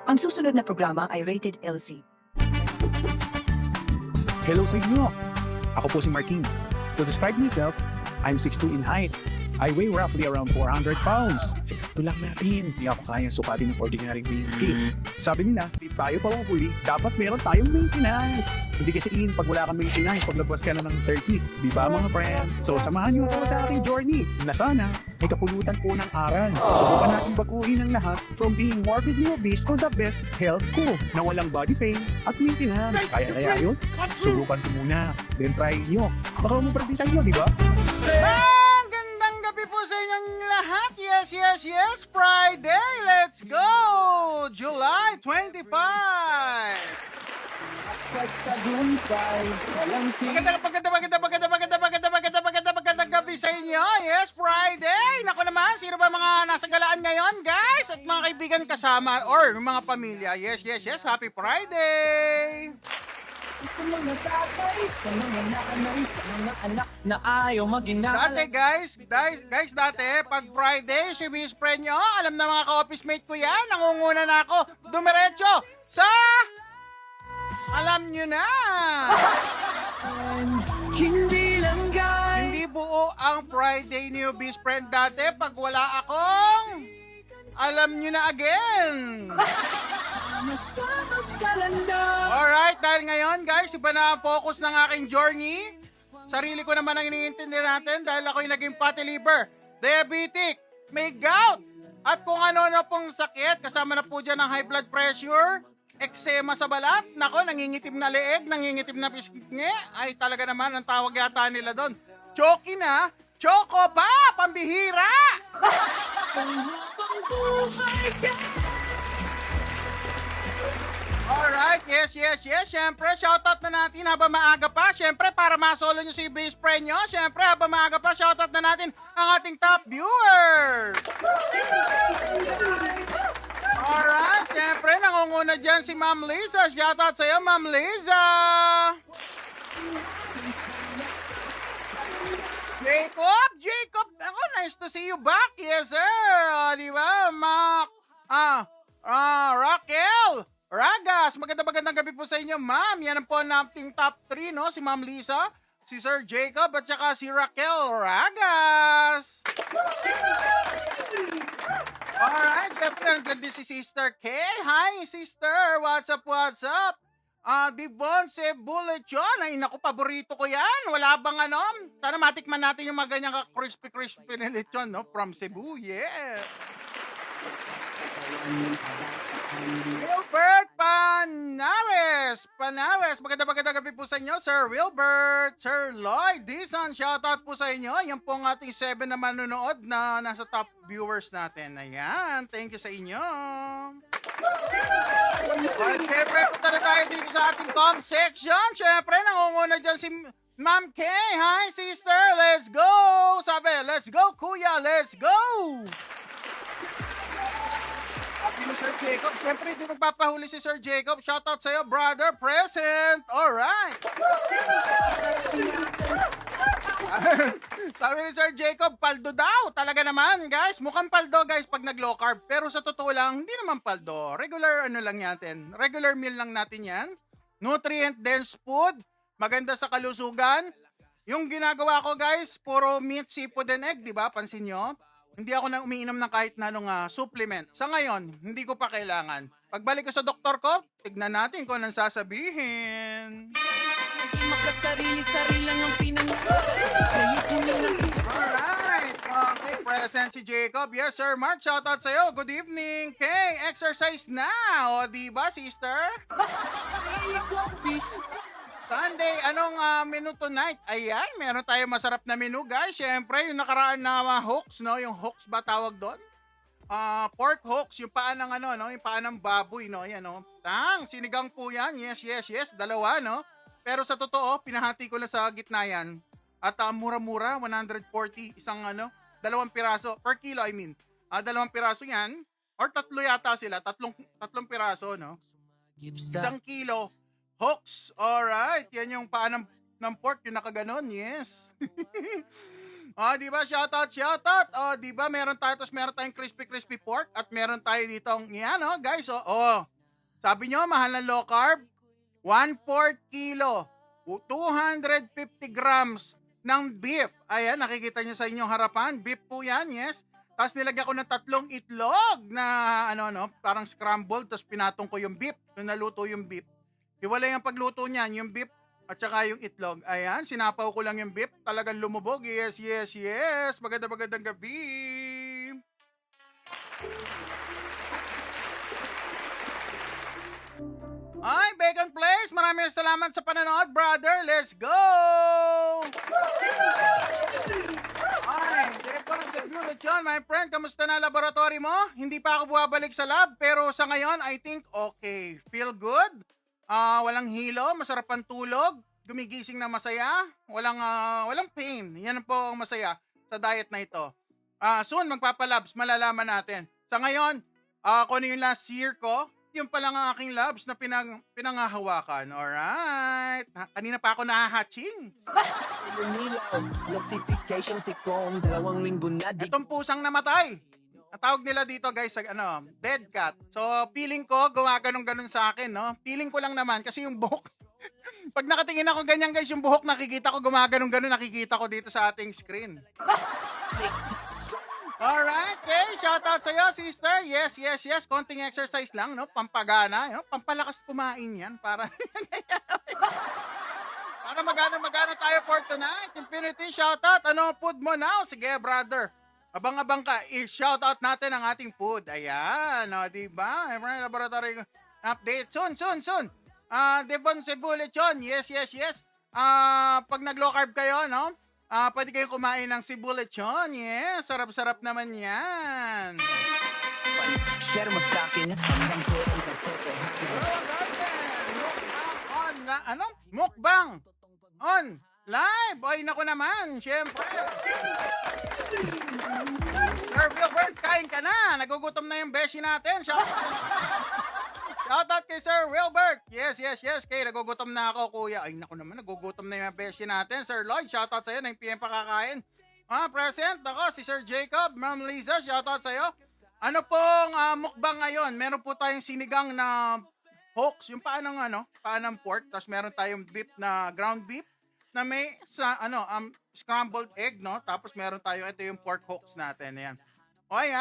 Ang susunod na programa ay rated LC. Hello sa inyo! Ako po si Martin. To describe myself, I'm 6'2" in height. I weigh roughly around 400 pounds. Ito lang natin. Hindi ako kayang sukatin ng ordinary weighing scale. Sabi nila, di tayo pahuhuli, dapat meron tayong maintenance. Hindi kasi pag wala kang maintenance, paglabas ka na ng 30s. Di ba mga friend? So samahan niyo ako sa ating journey na sana may kapulutan po ng aral. Subukan natin baguhin ang lahat from being morbidly obese to the best health ko na walang body pain at maintenance. Kaya yun? Subukan ko muna. Then try nyo. Baka umupractice nyo, di ba? Magandang gabi po sa inyong lahat. Yes. Friday. Let's go! July 25. Magandang gabi sa inyo. Yes, Friday. Naku naman, sino ba mga nasa galaan ngayon, guys? At mga kaibigan kasama or mga pamilya. Yes. Happy Friday. Sa mga tatay, sa mga nanay, sa mga anak na ayaw mag-inalala. Dati guys, dati, pag Friday, si Miss Friend nyo, alam na mga ka-office mate ko yan, nangunguna na ako, dumiretso sa... Alam nyo na! Hindi lang guys. Hindi buo ang Friday ni Miss Friend dati pag wala akong... Alam nyo na again! Masama sa landa. Alright, dahil ngayon guys, iba na ang focus ng aking journey. Sarili ko naman ang iniintindi natin dahil ako'y naging fatty liver, diabetic, may gout, at kung ano-ano pong sakit. Kasama na po dyan ang high blood pressure, eczema sa balat, nako, nangingitim na leeg, nangingitim na pisngi, ay talaga naman ang tawag yata nila doon. Choky na, choco pa, pambihira! Panghabang buhay ka. Alright, yes. Siyempre, shoutout na natin habang maaga pa. Siyempre, para masolo nyo si best friend nyo. Siyempre, habang maaga pa, shoutout na natin ang ating top viewers. Alright, siyempre, nangunguna dyan si Ma'am Liza. Shoutout sa'yo, Ma'am Liza. Jacob, ako, nice to see you back. Yes, sir. Di ba, Raquel Ragas, magandang gabi po sa inyo, ma'am. Yan po ang ating top 3, no? Si Ma'am Lisa, si Sir Jacob, at saka si Raquel Ragas. Alright, syempre nandiyan din si Sister K. Hi, Sister. What's up? Devon Sebulechon. Ay, naku, paborito ko yan. Wala bang ano? Sana matikman natin yung mga ganyang crispy na lechon, no? From Cebu, yeah. Wilbert Panares, magandang gabi po sa inyo, Sir Wilbert. Sir Lloyd Dizon, shoutout po sa inyo. Yan po ang ating 7 na manonood na nasa top viewers natin. Ayan, thank you sa inyo. Well, syempre, punta na tayo dito sa ating comment section. Syempre, nangunguna dyan si Ma'am K. Hi, sister, let's go. Sabi, let's go, kuya, let's go. Sabi ni Sir Jacob, syempre hindi magpapahuli si Sir Jacob. Shoutout sa'yo, brother, present. Alright. Sabi ni Sir Jacob, paldo daw. Talaga naman, guys. Mukhang paldo, guys, pag nag-low carb. Pero sa totoo lang, hindi naman paldo. Regular lang natin. Regular meal lang natin yan. Nutrient-dense food. Maganda sa kalusugan. Yung ginagawa ko, guys, puro meat, seafood, and egg, di ba? Pansin nyo? Hindi ako nang umiinom ng kahit na supplement. Sa ngayon, hindi ko pa kailangan. Pagbalik ko sa doktor ko, tignan natin kung anong sasabihin. Hindi makasarili-sarili lang ang pinangyayari. Alright. Okay, present si Jacob. Yes, Sir Mark. Shoutout sa'yo. Good evening. Okay, exercise na. O, diba, sister? Sunday, anong menu tonight? Ayan, meron tayong masarap na menu, guys. Siyempre, yung nakaraan na hooks, no? Yung hooks ba tawag doon? Pork hooks, yung paa ng no? Yung paa ng baboy, no? Yan, no? Sinigang po yan. Yes. Dalawa, no? Pero sa totoo, pinahati ko lang sa gitna yan. At mura-mura, 140, dalawang piraso, per kilo, I mean. Dalawang piraso yan. Or tatlo yata sila, tatlong piraso, no? 1 kilo. Hooks, alright. Yan yung paa ng pork, yung nakaganon, yes. Di ba? Shoutout. Di ba? Meron tayo, tapos meron tayong crispy pork at meron tayo ditong, yan, guys, Sabi nyo, mahal ng low carb? 1/4 kilo, 250 grams ng beef. Ayan, nakikita nyo sa inyong harapan. Beef po yan, yes. Tapos nilagyan ko ng 3 itlog na parang scrambled. Tapos pinatong ko yung beef. Nung naluto yung beef. Hiwalay ang pagluto niyan, yung beef at saka yung itlog. Ayan, sinapaw ko lang yung beef. Talagang lumubog. Yes, yes, yes. Magandang gabi. Ay, Bacon Place, maraming salamat sa panonood, brother. Let's go! Ay, Devon sa John, my friend, kamusta na laboratory mo? Hindi pa ako buwabalik sa lab, pero sa ngayon, I think okay. Feel good? Walang hilo, masarap ang tulog, gumigising na masaya, walang pain. Yan po ang masaya sa diet na ito. Soon, magpapalabs, malalaman natin. Sa ngayon, kung ano yung last year ko, yung pa lang ang aking labs na pinangahawakan. Alright. Kanina pa ako nahahatching. Notification tikong 2 linggo na di Itong pusang namatay. Ang tawag nila dito guys, dead cat. So, feeling ko, gumaganong-ganon sa akin, no? Feeling ko lang naman kasi yung buhok. Pag nakatingin ako ganyan guys, yung buhok nakikita ko, gumaganong-ganon, nakikita ko dito sa ating screen. Alright, okay. Shoutout sa'yo, sister. Yes, yes, yes. Konting exercise lang, no? Pampagana, no? Pampalakas kumain yan para para magana tayo for tonight. Infinity, shoutout. Ano food mo now? Sige, brother. Abang-abang ka. I-shoutout natin ang ating food. Ayan, no? Diba? Every laboratory update. Soon. Devon Cebu Lechon. Yes, yes, yes. Pag nag-low carb kayo, no? Pwede kayong kumain ng Cebu Lechon. Yes, sarap-sarap naman yan. Share mo sa akin hanggang ko ang katotohanan. Mukbang on live. Ay, naku naman, syempre. Sir Wilbert, kain ka na. Nagugutom na yung beshi natin. Shoutout kay Sir Wilbert. Yes. Kay nagugutom na ako, kuya. Ay, naku naman, nagugutom na yung beshi natin. Sir Lloyd, shoutout sa'yo. 9 PM pa kakain. Present ako, si Sir Jacob. Ma'am Lisa, shoutout sa'yo. Ano pong mukbang ngayon? Meron po tayong sinigang na hooks, yung paanong pork. Tapos meron tayong beef na ground beef na may scrambled egg, no? Tapos meron tayo, ito yung pork hooks natin. Ayan. Okay,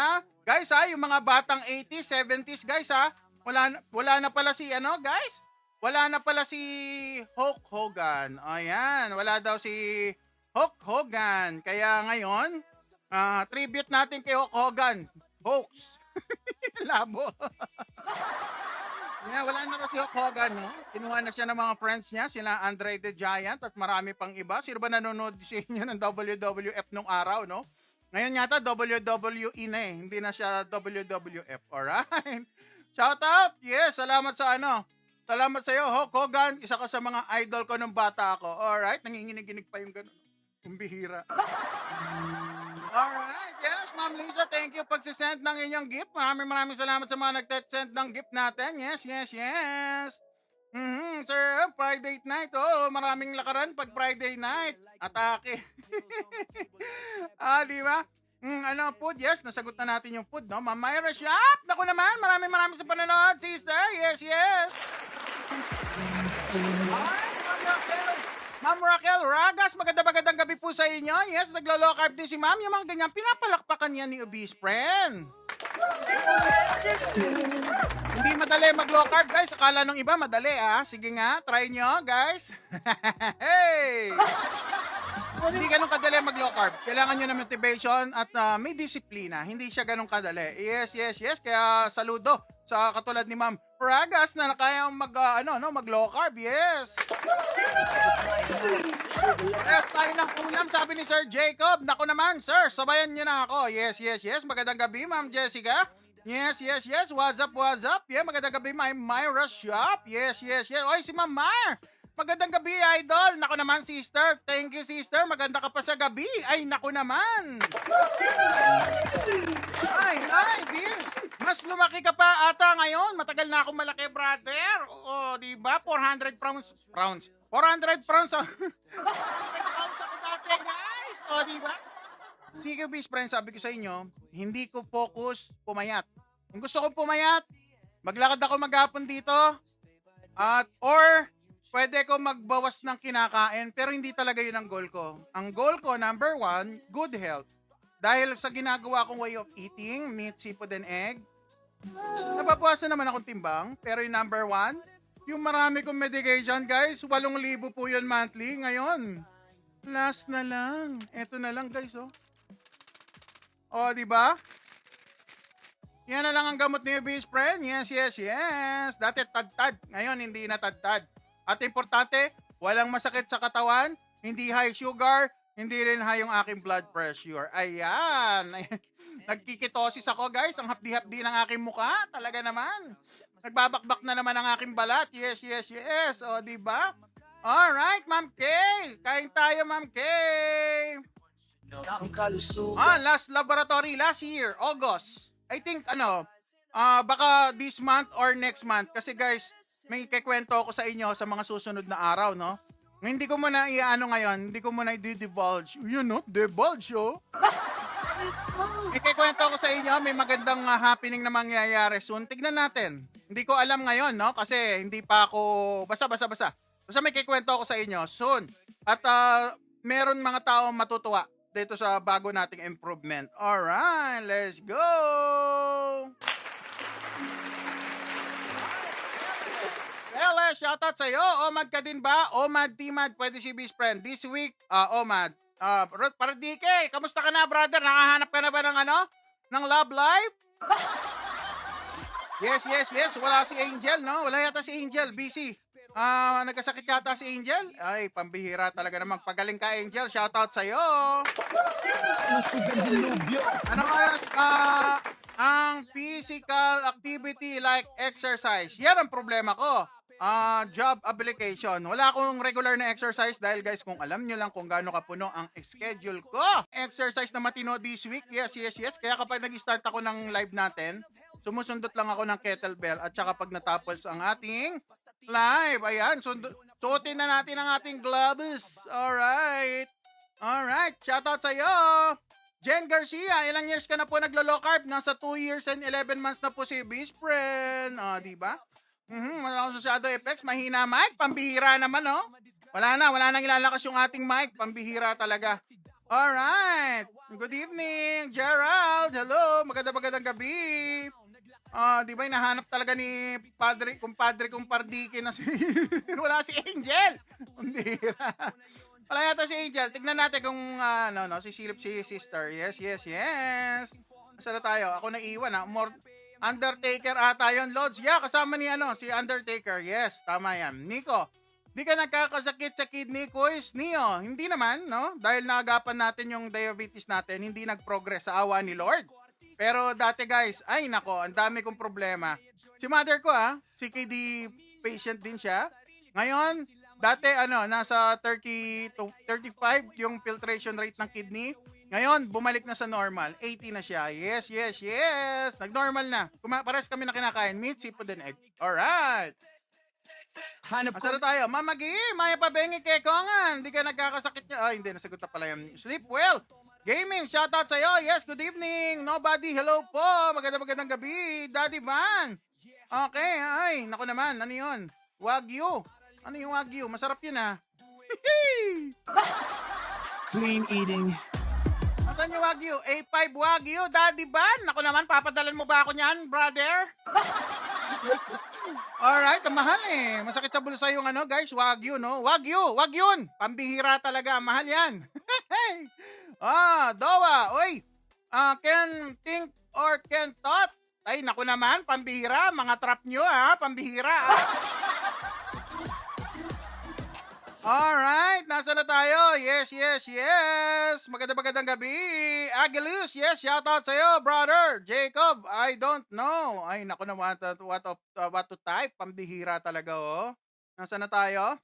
guys, yung mga batang 80s, 70s, guys, wala na pala si guys? Wala na pala si Hulk Hogan. Ayan, wala daw si Hulk Hogan. Kaya ngayon, tribute natin kay Hulk Hogan. Hoax. Labo. Yeah, wala na si Hulk Hogan, no? Kinuha na siya ng mga friends niya, sila Andre the Giant at marami pang iba. Sino ba nanonood sa inyo ng WWF nung araw, no? Ngayon yata WWE na eh. Hindi na siya WWF. Alright? Shout out! Yes, salamat sa Salamat sa iyo, Hulk Hogan. Isa ka sa mga idol ko nung bata ako. Alright? Nanginginig-ginig pa yung gano'n. Kumbihira. Alright, yes, Ma'am Lisa, thank you pagsisend ng inyong gift. Maraming salamat sa mga nag-send ng gift natin. Yes. Sir, Friday night. Maraming lakaran pag Friday night. Atake. Di ba? Food, yes, nasagot na natin yung food, no? Ma'am Myra Shop, naku naman, maraming sa panonood, sister. Yes. Ma'am Raquel Ragas, magandang gabi po sa inyo. Yes, naglo-low carb din si ma'am. Yung mga ganyan, pinapalakpakan niya ni obese friend. Hindi madali mag-low carb, guys. Akala nung iba madali, Sige nga, try nyo, guys. Hey! Hindi ganun kadali mag-low carb. Kailangan nyo ng motivation at may disiplina. Hindi siya ganun kadali. Yes. Kaya saludo sa katulad ni Ma'am Ragas na kayang mag-low carb. Yes. Yes, tayo ng ulam, sabi ni Sir Jacob. Naku naman, sir, sabayan nyo na ako. Yes. Magandang gabi, Ma'am Jessica. Yes. What's up? Yeah, magandang gabi, Ma'am Myra Shop. Yes. Oy, si Ma'am Myra. Magandang gabi, idol. Naku naman, sister. Thank you, sister. Maganda ka pa sa gabi. Ay, naku naman. Ay, Diz. Mas lumaki ka pa ata ngayon. Matagal na akong malaki, brother. Oo, di ba? 400 pounds. 400 pounds. 400 pounds ako dati, guys. O, di ba? Sige, best friend, sabi ko sa inyo, hindi ko focus pumayat. Kung gusto ko pumayat, Maglakad ako maghapon dito. At or pwede ko magbawas ng kinakain pero hindi talaga yun ang goal ko. Ang goal ko, number 1, good health. Dahil sa ginagawa kong way of eating, meat, seafood, and egg, nababawasan naman akong timbang. Pero yung number 1, yung marami kong medication, guys, 8,000 po yun monthly. Ngayon, last na lang. Eto na lang, guys, oh. O, di ba? Yan na lang ang gamot ni best friend. Yes, yes, yes. Dati tad-tad. Ngayon, hindi na tad-tad. At importante, walang masakit sa katawan, hindi high sugar, hindi rin high yung aking blood pressure. Ayan. Nagkikitosis ako, guys. Ang hapdi-hapdi ng aking mukha. Talaga naman. Nagbabakbak na naman ang aking balat. Yes, yes, yes. O, di ba? Alright, Ma'am Kay. Kain tayo, Ma'am Kay. Ang kalusugan. Last laboratory, last year, August. I think, baka this month or next month. Kasi guys, may kikwento ako sa inyo sa mga susunod na araw, no? Hindi ko muna i-ano ngayon, hindi ko muna i-divulge. You know, divulge, oh. May kikwento ako sa inyo, may magandang happening na mangyayari soon. Tignan natin. Hindi ko alam ngayon, no? Kasi hindi pa ako, basta. Basta may kikwento ako sa inyo soon. At meron mga tao matutuwa dito sa bago nating improvement. Alright, let's go! Hele, shoutout sa'yo. Omad ka din ba? Omad, Timad, pwede si best friend. This week, Omad. Paradike, kamusta ka na, brother? Nakahanap ka na ba ng ng love life? Yes. Wala si Angel, no? Wala yata si Angel. Busy. Nagkasakit yata si Angel? Ay, pambihira talaga naman. Pagaling ka, Angel. Shoutout sa'yo. Kalusugan dilubyo. Anong oras? Ang physical activity like exercise. Yan ang problema ko. Job application. Wala akong regular na exercise dahil guys, kung alam nyo lang kung gaano kapuno ang schedule ko. Exercise na matino this week. Yes. Kaya kapag nag-start ako ng live natin, sumusundot lang ako ng kettlebell at saka pag natapos ang ating live, ayan, suotin na natin ang ating gloves. Alright, shoutout sa'yo. Jen Garcia, ilang years ka na po naglo-low carb? Nasa 2 years and 11 months na po si best friend. Diba? Wala akong shadow effects, mahina mic, pambihira naman, no? Wala nang ilalakas yung ating mic, pambihira talaga. Alright, good evening, Gerald. Hello, magandang gabi. Di ba hinahanap talaga ni kumpadre kong pardiki na si wala si Angel. Pambihira. Wala yata si Angel. Tignan natin kung sisilip si sister. Yes. Asa na tayo? Ako naiwan, More Undertaker ata yun, Lods. Yeah, kasama ni si Undertaker. Yes, tama yan. Nico, di ka nagkakasakit sa kidney quiz, Neo? Hindi naman, no? Dahil naagapan natin yung diabetes natin, hindi nag-progress sa awa ni Lord. Pero dati guys, ay nako, ang dami kong problema. Si mother ko si KD patient din siya. Ngayon, dati nasa 30 to 35 yung filtration rate ng kidney. Ngayon, bumalik na sa normal. 80 na siya. Yes. Nag-normal na. Pares kami na kinakain. Meat, seafood, and egg. Alright. Hanap Asa na tayo? Mamagi, maya pa bengi kekongan. Hindi ka nagkakasakit niya. Hindi, nasagot na pala yung sleep well. Gaming, shoutout sa'yo. Yes, good evening. Nobody, hello po. Magandang gabi. Daddy Van. Okay, ay, naku naman. Ano yun? Wagyu. Ano yung Wagyu? Masarap yun, clean eating. Saan yung Wagyu? A5 Wagyu, Daddy Van. Ako naman, papadalan mo ba ako niyan, brother? Alright, mahal Masakit sa bulsa yung guys, Wagyu, no? Wagyun. Pambihira talaga, mahal yan. Dowa, oy. Can think or can thought. Ay, naku naman, pambihira. Mga trap nyo, pambihira, Alright, nasa na tayo? Yes. Magandang gabi. Agilius, yes, shoutout sa'yo, brother. Jacob, I don't know. Ay, naku naman, what to type? Pambihira talaga, Nasa na tayo?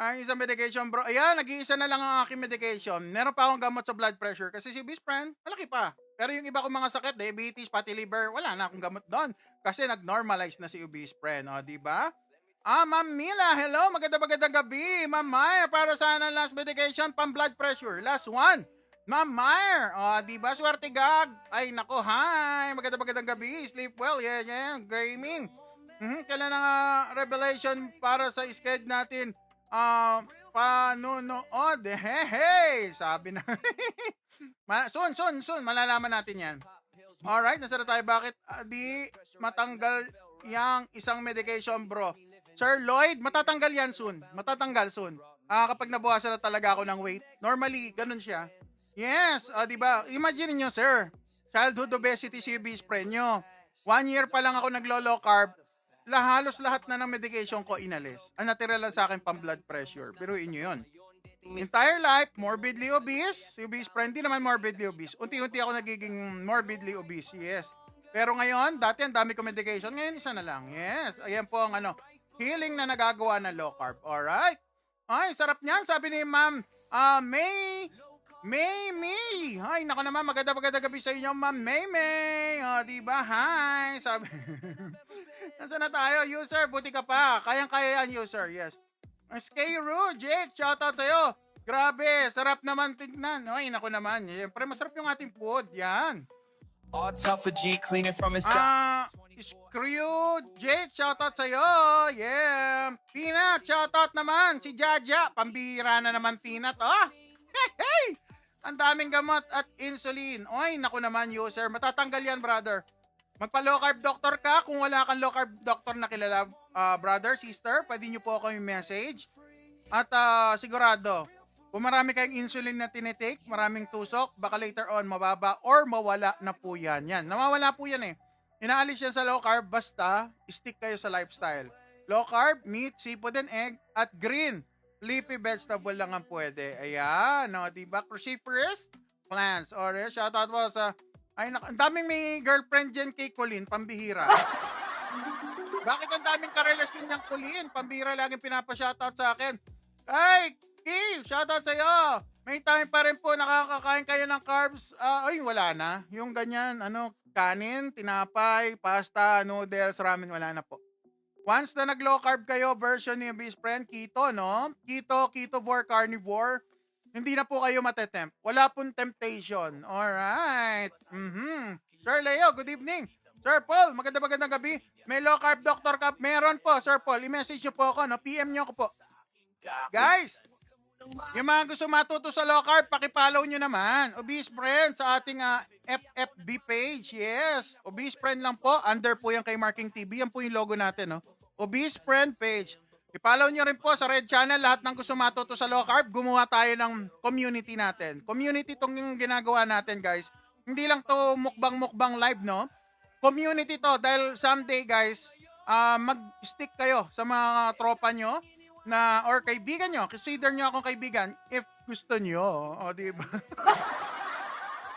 Ay, isang medication, bro. Ayan, nag-iisa na lang ang aking medication. Meron pa akong gamot sa blood pressure kasi si best friend, malaki pa. Pero yung iba kong mga sakit, diabetes, pati liver, wala na akong gamot doon. Kasi nag-normalize na si best friend, di ba? Ma'am Mila, hello, magandang gabi. Ma'am Maya, para sana last medication, pang blood pressure. Last one. Ma'am Meyer, di ba swerte gag? Ay nako, hi. Magandang gabi. Sleep well. Yeah. Gaming. Kailan ang revelation para sa schedule natin? Panunood. Hey. Sabi na. Soon. Malalaman natin yan. Alright, nasa na tayo. Bakit di matanggal yang isang medication, bro? Sir Lloyd, matatanggal yan soon. Kapag nabuhasan na talaga ako ng weight. Normally, ganun siya. Yes, di ba? Imagine niyo, sir. Childhood obesity si best friend nyo. 1 year pa lang ako naglo-low carb. Halos lahat na ng medication ko inalis. Ang natira lang sa akin pang blood pressure. Biruin nyo yun. Entire life, morbidly obese. Si best friend, di naman morbidly obese. Unti-unti ako nagiging morbidly obese. Yes. Pero ngayon, dati ang dami ko medication. Ngayon, isa na lang. Yes. Ayan po ang healing na nagagawa ng low carb. Alright. Ay, sarap niyan. Sabi ni Ma'am May. Ay, nako naman, maganda gabi sa inyo, Ma'am May. Diba? Hi. Sabi. Nasaan na tayo? User, buti ka pa. Kayang-kaya yan, user. Yes. Skyru, Jake, shoutout sa'yo. Grabe, sarap naman tignan. Ay, nako naman. Siyempre, masarap yung ating food. Yan. All tough for G, cleaning from his Screw, Jake, shoutout sa'yo. Yeah. Peanut, shoutout naman. Si Jaja, pambira na naman Peanut. Hey! Ang daming gamot at insulin. Oy, naku naman, user. Matatanggal yan, brother. Magpa-low carb doctor ka. Kung wala kang low carb doctor na kilala, brother, sister, pwede nyo po kami message. At sigurado, kung marami kayong insulin na tinitake, maraming tusok, baka later on mababa or mawala na po yan. Nawawala po yan eh. Inaalis yan sa low carb, basta stick kayo sa lifestyle. Low carb, meat, seafood and egg, at green. Leafy vegetable lang ang pwede. Ayan, diba? Cruciferous plants. Or shoutout po sa... Ay, ang daming may girlfriend dyan kay Colleen, pambihira. Bakit ang daming karelasyon niyang Colleen? Pambihira laging pinapa-shoutout sa akin. Ay, Kay, shoutout sa'yo. May time pa rin po, nakakakain kayo ng carbs. Ay, wala na. Yung ganyan, kanin, tinapay, pasta, noodles, ramen, wala na po. Once na nag-low carb kayo, version ni best friend, keto, no? Ketovore, carnivore, hindi na po kayo matetempt. Wala pong temptation. Alright. Sir Leo, good evening. Sir Paul, magandang gabi. May low carb doctor ka? Meron po, Sir Paul. I-message nyo po ako, no? PM nyo ko po. Guys, yung mga gusto matuto sa low carb, pakipollow nyo naman. Obese Friend sa ating FFB page. Yes. Obese Friend lang po. Under po yan kay Marking TV. Yan po yung logo natin, no? Obese Friend page. I-follow nyo rin po sa Red Channel. Lahat ng gusto matuto sa low carb, gumawa tayo ng community natin. Community tong ginagawa natin, guys. Hindi lang to mukbang live, no? Community to. Dahil someday, guys, mag-stick kayo sa mga tropa nyo na or kaibigan nyo, consider nyo akong kaibigan if gusto nyo. O, diba?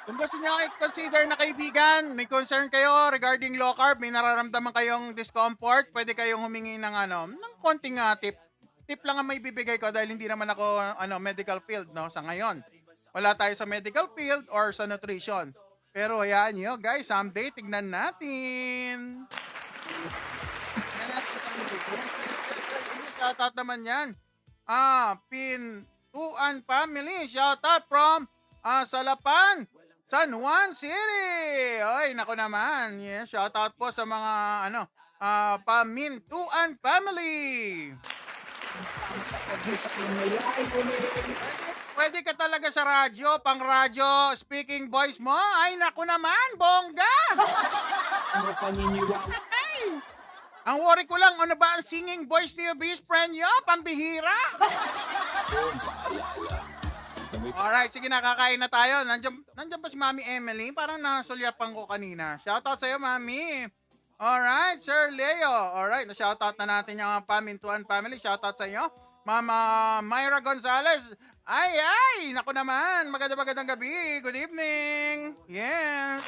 Kung gusto nyo i-consider na kaibigan, may concern kayo regarding low carb, may nararamdaman kayong discomfort, pwede kayong humingi ng ng konting tip. Tip lang ang may bibigay ko dahil hindi naman ako medical field, no, sa ngayon. Wala tayo sa medical field or sa nutrition. Pero hayaan nyo, guys, someday tignan natin. Tignan natin someday. Shoutout naman yan. Pintuan family. Shoutout from Salapan, San Juan City. Ay, nako naman. Yeah, shoutout po sa mga Pamintuan family. Pwede ka talaga sa radyo, pang radyo, speaking voice mo. Ay, nako naman, bongga. Ay, ang worry ko lang, ano ba ang singing voice ni best friend nyo? Pambihira. Alright, sige, nakakain na tayo. Nandiyan pa si Mami Emily. Parang nasulyapan ko kanina. Shoutout sa'yo, Mami. Alright, Sir Leo. Alright, na-shoutout na natin yung Pamintuan family. Shoutout sa inyo. Mama Myra Gonzalez. Ay, naku naman. Magandang gabi. Good evening. Yes.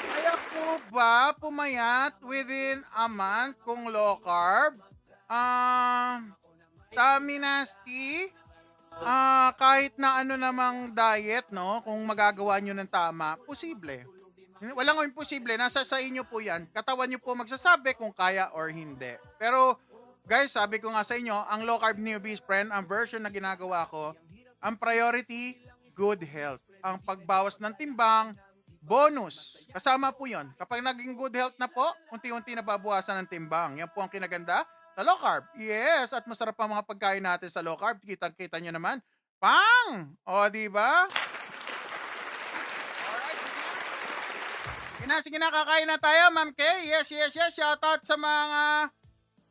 Kaya po ba pumayat within a month kung low carb? Taminasti, kahit na namang diet, no, kung magagawa nyo ng tama, posible. Walang imposible, nasa sa inyo po yan. Katawan nyo po magsasabi kung kaya or hindi. Pero, guys, sabi ko nga sa inyo, ang low carb newbies friend, ang version na ginagawa ko, Ang priority, good health. Ang pagbawas ng timbang, bonus. Kasama po yon. Kapag naging good health na po, unti-unti nababawasan ng timbang. Yan po ang kinaganda sa low carb. Yes, at masarap ang mga pagkain natin sa low carb. Kita-kita nyo naman. Pang! O, di ba? Alright, sige na, kakain na tayo, Ma'am Kay. Yes. Shoutout sa mga...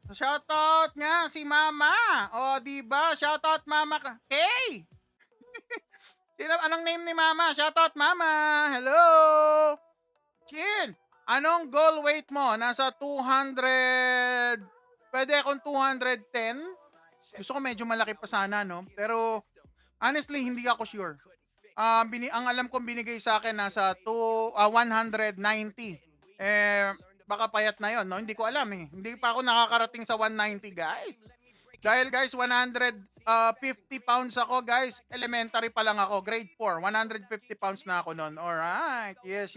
Shoutout nga si Mama. O, di ba? Shoutout Mama Kay. Anong name ni Mama? Shoutout Mama. Hello. Chin, anong goal weight mo? Nasa 200. Pwede akong 210. Gusto ko medyo malaki pa sana, no? Pero honestly, hindi ako sure. Ang alam kong binigay sa akin nasa 190. Baka payat na yon, no? Hindi ko alam eh. Hindi pa ako nakakarating sa 190, guys. Dahil guys, 150 pounds ako, guys. Elementary pa lang ako, grade 4. 150 pounds na ako noon. Alright. Yes.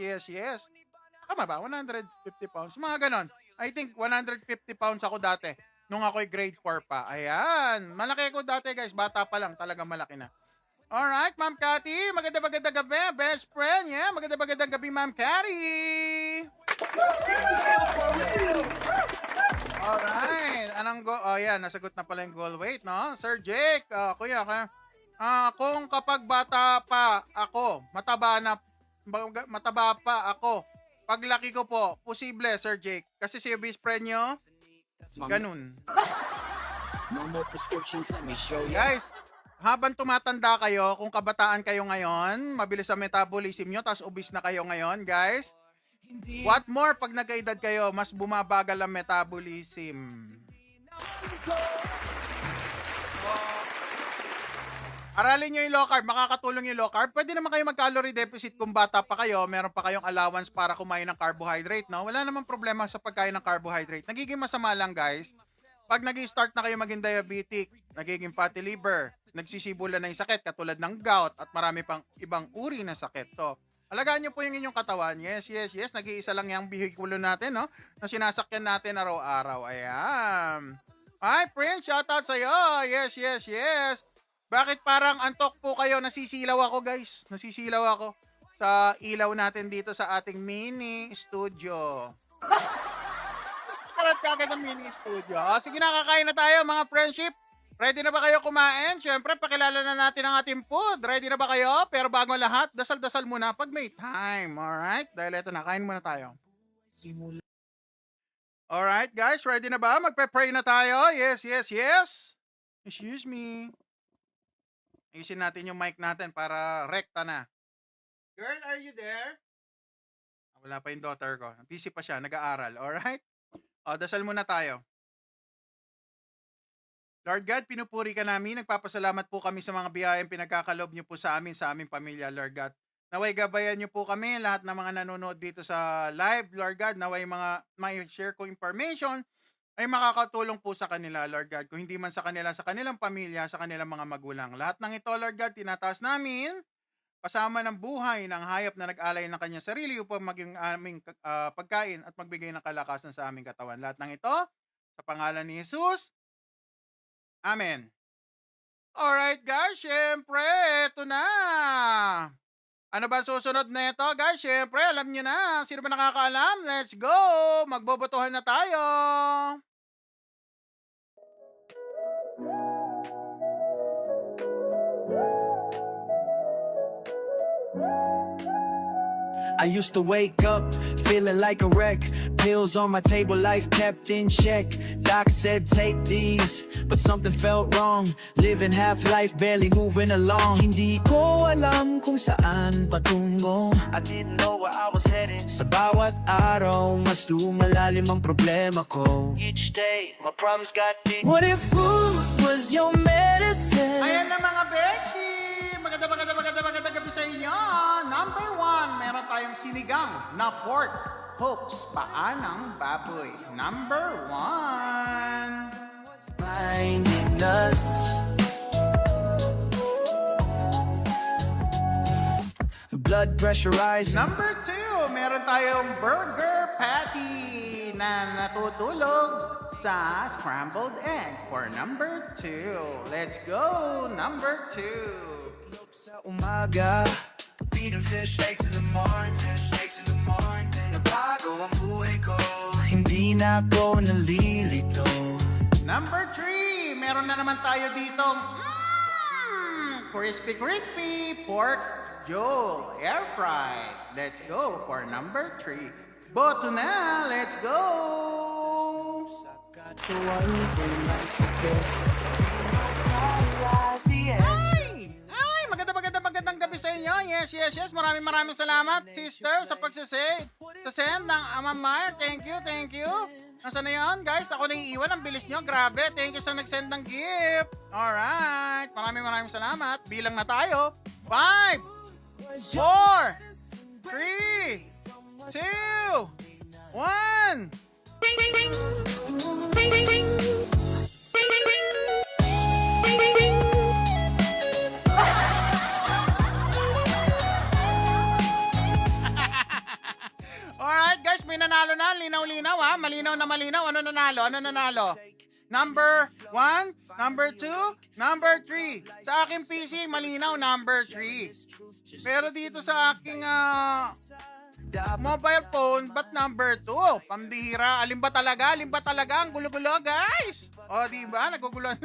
Tama ba? 150 pounds. Mga ganon. I think 150 pounds ako dati. Nung ako'y grade 4 pa. Ayan. Malaki ako dati, guys. Bata pa lang. Talagang malaki na. Alright, Ma'am Cathy. Maganda gabi. Best friend, yeah. Maganda gabi, Ma'am Cathy. Alright. Yan. Nasagot na pala yung goal weight, no? Sir Jake. Kuya, kung kapag bata pa ako, mataba pa ako, paglaki ko po, posible, Sir Jake. Kasi si best friend nyo, ganun. Guys, habang tumatanda kayo, kung kabataan kayo ngayon, mabilis ang metabolism nyo, tapos obese na kayo ngayon, guys, what more pag nagkaedad kayo, mas bumabagal ang metabolism. So, aralin nyo yung low carb, makakatulong yung low carb. Pwede naman kayo mag-calorie deficit kung bata pa kayo, meron pa kayong allowance para kumain ng carbohydrate, no? Wala namang problema sa pagkain ng carbohydrate. Nagiging masama lang, guys, pag nag-start na kayo maging diabetic, nagiging fatty liver, nagsisibulan na yung sakit katulad ng gout at marami pang ibang uri na sakit. So, alagaan nyo po yung inyong katawan. Yes. Nag-iisa lang yung bihikulo natin, no? Na sinasakyan natin araw-araw. Ayan. Hi, Prince. Shoutout sa'yo. Yes. Bakit parang antok po kayo? Nasisilaw ako, guys. Nasisilaw ako sa ilaw natin dito sa ating mini studio. Karat kagad ang mini studio. Sige na, kakain na tayo, mga friendship. Ready na ba kayo kumain? Siyempre, pakilala na natin ang ating food. Ready na ba kayo? Pero bago ang lahat, dasal-dasal muna pag may time. Alright? Dahil ito na, kain muna tayo. Alright, guys. Ready na ba? Magpe-pray na tayo. Yes. Excuse me. Ayusin natin yung mic natin para rekta na. Girl, are you there? Wala pa yung daughter ko. Busy pa siya. Nag-aaral. Alright? Dasal muna tayo. Lord God, pinupuri ka namin. Nagpapasalamat po kami sa mga biyayang pinagkakalob niyo po sa aming pamilya, Lord God. Naway gabayan niyo po kami, lahat ng mga nanonood dito sa live, Lord God. Naway mga may share ko information ay makakatulong po sa kanila, Lord God. Kung hindi man sa kanila, sa kanilang pamilya, sa kanilang mga magulang. Lahat ng ito, Lord God, tinataas namin kasama ng buhay ng hayop na nag-alay ng kanyang sarili upang maging aming pagkain at magbigay ng kalakasan sa aming katawan. Lahat ng ito, sa pangalan ni Jesus, Amen. Alright, guys. Siyempre, eto na. Ano ba susunod na ito, guys? Siyempre, alam nyo na. Sino ba nakakaalam? Let's go! Magbobotohan na tayo. I used to wake up feeling like a wreck. Pills on my table, life kept in check. Doc said take these, but something felt wrong. Living half life, barely moving along. Hindi ko alam kung saan patungo. I didn't know where I was heading. Sa bawat araw, mas lumalalim ang problema ko. Each day, my problems got big. What if food was your medicine? Ayan na mga beshi. Maganda gabi sa inyo. Number 1, meron tayong sinigang na pork hooks, paa ng baboy. Number 1. Finding us. Blood pressure rising. Number 2, meron tayong burger patty na natutulog sa scrambled egg for number 2. Let's go, number 2. Sa umaga, feeding fish eggs in the morning, nabago ang buhay ko. Hindi na ako nalilito. Number 3, meron na naman tayo dito. Crispy pork Joel air fried. Let's go for number 3. Boto na, let's go. Katuan ko'y masagot. Realize the answer. Ay, magandang gabi sa inyo. Yes. Maraming salamat, sister, sa pagsasend. Sa send ng Amamar. Thank you. Nasaan na yun, guys? Ako nang iiwan. Ang bilis nyo. Grabe. Thank you sa nag-send ng gift. Alright. Maraming salamat. Bilang na tayo. 5, 4, 3, 2, 1. Alright guys, may nanalo na. Linaw-linaw ha. Malinaw na malinaw. Ano nanalo? Number 1, number 2, number 3. Sa aking PC, malinaw number 3. Pero dito sa aking mobile phone, ba't number 2? Pambihira. Alin ba talaga? Ang gulo-gulo guys. O diba? Naguguluhan.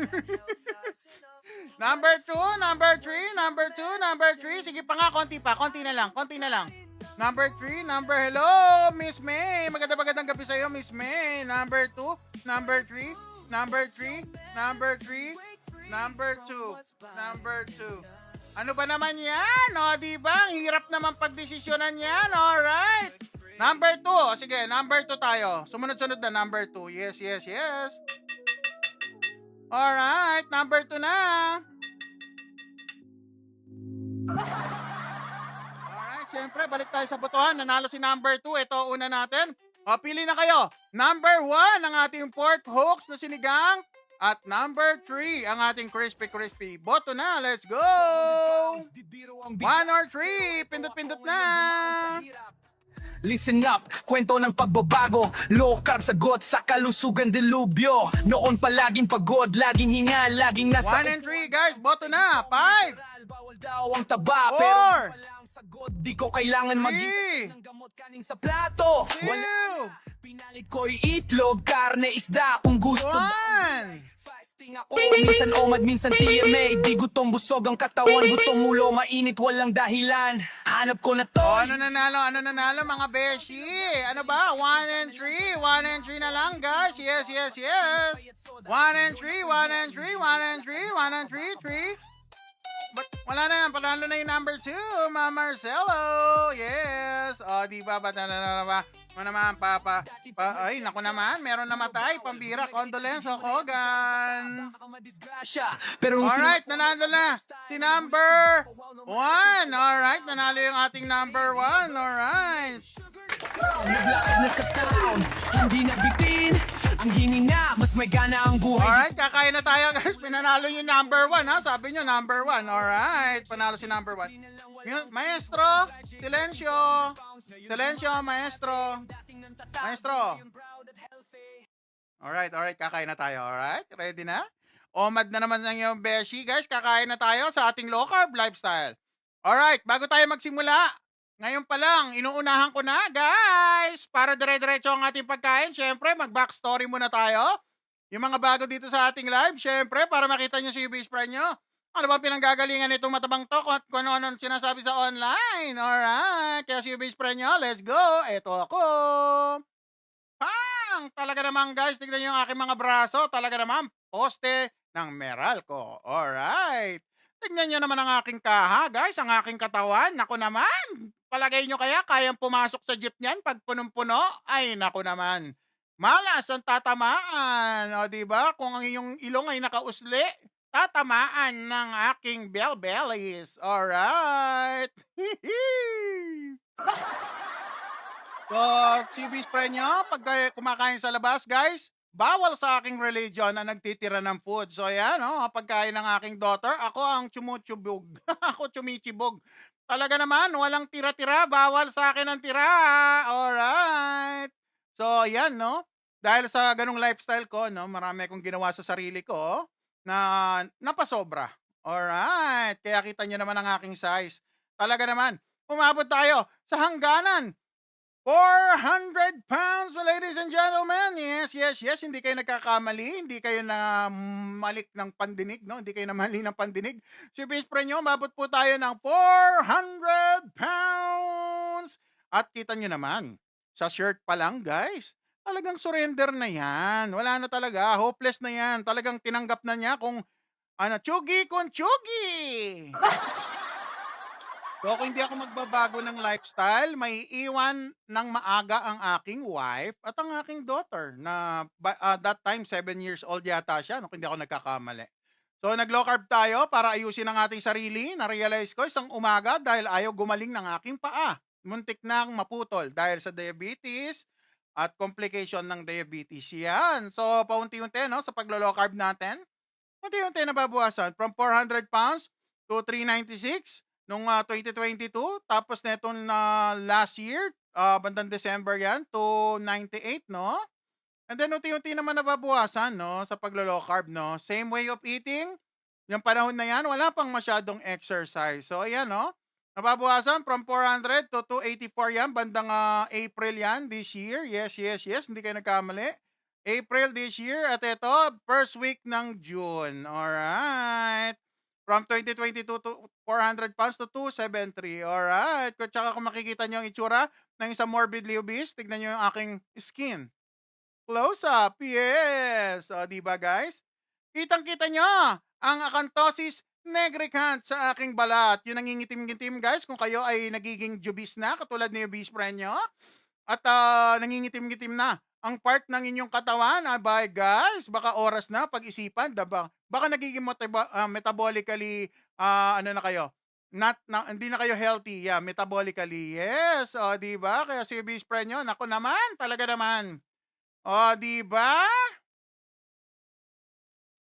Number 2, number 3, number 2, number 3. Sige pa nga, konti na lang. Number 3, hello, Miss May. Magandang gabi sa'yo, Miss May. Number 2, number 3, number 3, number 3, number 2, number 2. Ano ba naman yan? O, diba? Ang hirap naman pagdesisyonan yan. Alright. Number 2. Sige, number 2 tayo. Sumunod-sunod na number 2. Yes. Alright, number 2 na. Alright, syempre, balik tayo sa botohan. Nanalo si number 2. Ito, una natin. O, pili na kayo. Number 1, ang ating pork hooks na sinigang. At number 3, ang ating crispy. Boto na, let's go! 1 or 3, pindot-pindot na. Listen up, kwento ng pagbabago. Low carb sagot sa kalusugan delubyo. Noon palaging pagod, laging hinga, laging nasa 1 and 3 guys, boto na. 5, bawal daw ang taba, 4, pero walang sagot. Di ko kailangan 3, maging ng gamot kanin sa plato. 2, Pinalit ko'y itlog, karne, isda kung gusto. 1. Fasting ako, minsan OMAD, minsan TMA. Di gutom, busog ang katawan, gutom ulo, mainit, walang dahilan. Hanap ko na to. Ano nanalo mga beshi? Ano ba? 1 and 3 na lang guys. Yes. 1 and 3, 3. But wala na yan, panalo na yung number 2, Ma'am Marcelo. Yes. O, diba? Ba't na ba? Ano naman, ay, naku naman, meron namatay. Pambira, condolence, Hogan. Alright, nanalo na si number 1. Alright, nanalo yung ating number 1. Alright. Naglakad na sa town, hindi nabitin. Ang hininga, mas may gana ang buhay. Alright, kakain na tayo guys. Pinanalo yung number 1 ha. Sabi nyo number 1. Alright, panalo si number 1. Maestro, silencio, maestro. Alright, kakain na tayo. Alright, ready na? OMAD na naman ng yung beshi guys. Kakain na tayo sa ating low carb lifestyle. Alright, bago tayo magsimula, ngayon pa lang, inuunahan ko na, guys. Para dire-diretso ang ating pagkain, syempre, mag-backstory muna tayo. Yung mga bago dito sa ating live, syempre, para makita nyo si UB Spray nyo. Ano ba pinanggagalingan itong matabang to? Kung ano sinasabi sa online. Alright, kaya si UB Spray nyo, let's go. Eto ako. Pang! Talaga naman, guys, tignan nyo yung aking mga braso. Talaga naman, poste ng Meralco. Alright. Tignan nyo naman ang aking kaha, guys, ang aking katawan. Naku naman. Palagay nyo kayang pumasok sa jeep niyan pag punong-puno? Ay, naku naman. Malas ang tatamaan. O, diba? Kung ang iyong ilong ay nakausli, tatamaan ng aking bellies. Alright. So, CB spray nyo, pag kumakain sa labas, guys, bawal sa aking religion na nagtitira ng food. So, yan, pagkain ng aking daughter, ako ang chumuchubog. Ako chumichibog. Talaga naman, walang tira-tira. Bawal sa akin ang tira. Alright. So, yan, no? Dahil sa ganung lifestyle ko, no, marami akong ginawa sa sarili ko na napasobra. Alright, kaya kita nyo naman ang aking size. Talaga naman, umabot tayo sa hangganan. 400 pounds, ladies and gentlemen. Yes, yes, yes. Hindi kayo nagkakamali. Hindi kayo na malik ng pandinig, no? Hindi kayo na mali ng pandinig. Si Best Friend nyo, mabot po tayo ng 400 pounds. At kita nyo naman, sa shirt pa lang, guys, talagang surrender na yan. Wala na talaga. Hopeless na yan. Talagang tinanggap na niya kung ano, tsugi kung tsugi. So kung hindi ako magbabago ng lifestyle, may iwan ng maaga ang aking wife at ang aking daughter na that time 7 years old yata siya, no, kung hindi ako nagkakamali. So nag-low carb tayo para ayusin ang ating sarili. Na-realize ko isang umaga dahil ayaw gumaling ng aking paa. Muntik nang maputol dahil sa diabetes at complication ng diabetes yan. So paunti-unti, no, sa paglo-low carb natin, unti-unti nababawasan from 400 pounds to 396 nung 2022. Tapos netong last year, bandang December yan, to 98, no? And then unti-unti naman nababawasan, no, sa paglo-low carb, no? Same way of eating. Yung panahon na yan, wala pang masyadong exercise. So, ayan, no? Nababawasan from 400 to 284 yan. Bandang April yan this year. Yes, yes, yes. Hindi kayo nagkamali. April this year. At ito, first week ng June. Alright. From 2022 to 400 pounds to 273. Alright. Tsaka kung makikita nyo ang itsura ng isang morbidly obese, tignan nyo yung aking skin. Close up. Yes. O, diba guys? Kitang-kita nyo ang acanthosis nigricans sa aking balat. Yung nangingitim-gitim guys, kung kayo ay nagiging jubis na, katulad ni obese friend nyo, at nangingitim-gitim na ang part ng inyong katawan, abay guys, baka oras na pag-isipan, diba? Baka nagiging metabolically, ano na kayo, hindi na kayo healthy, yeah, metabolically, yes, o, diba? Kaya si obese friend nyo, naku naman, talaga naman. O, diba?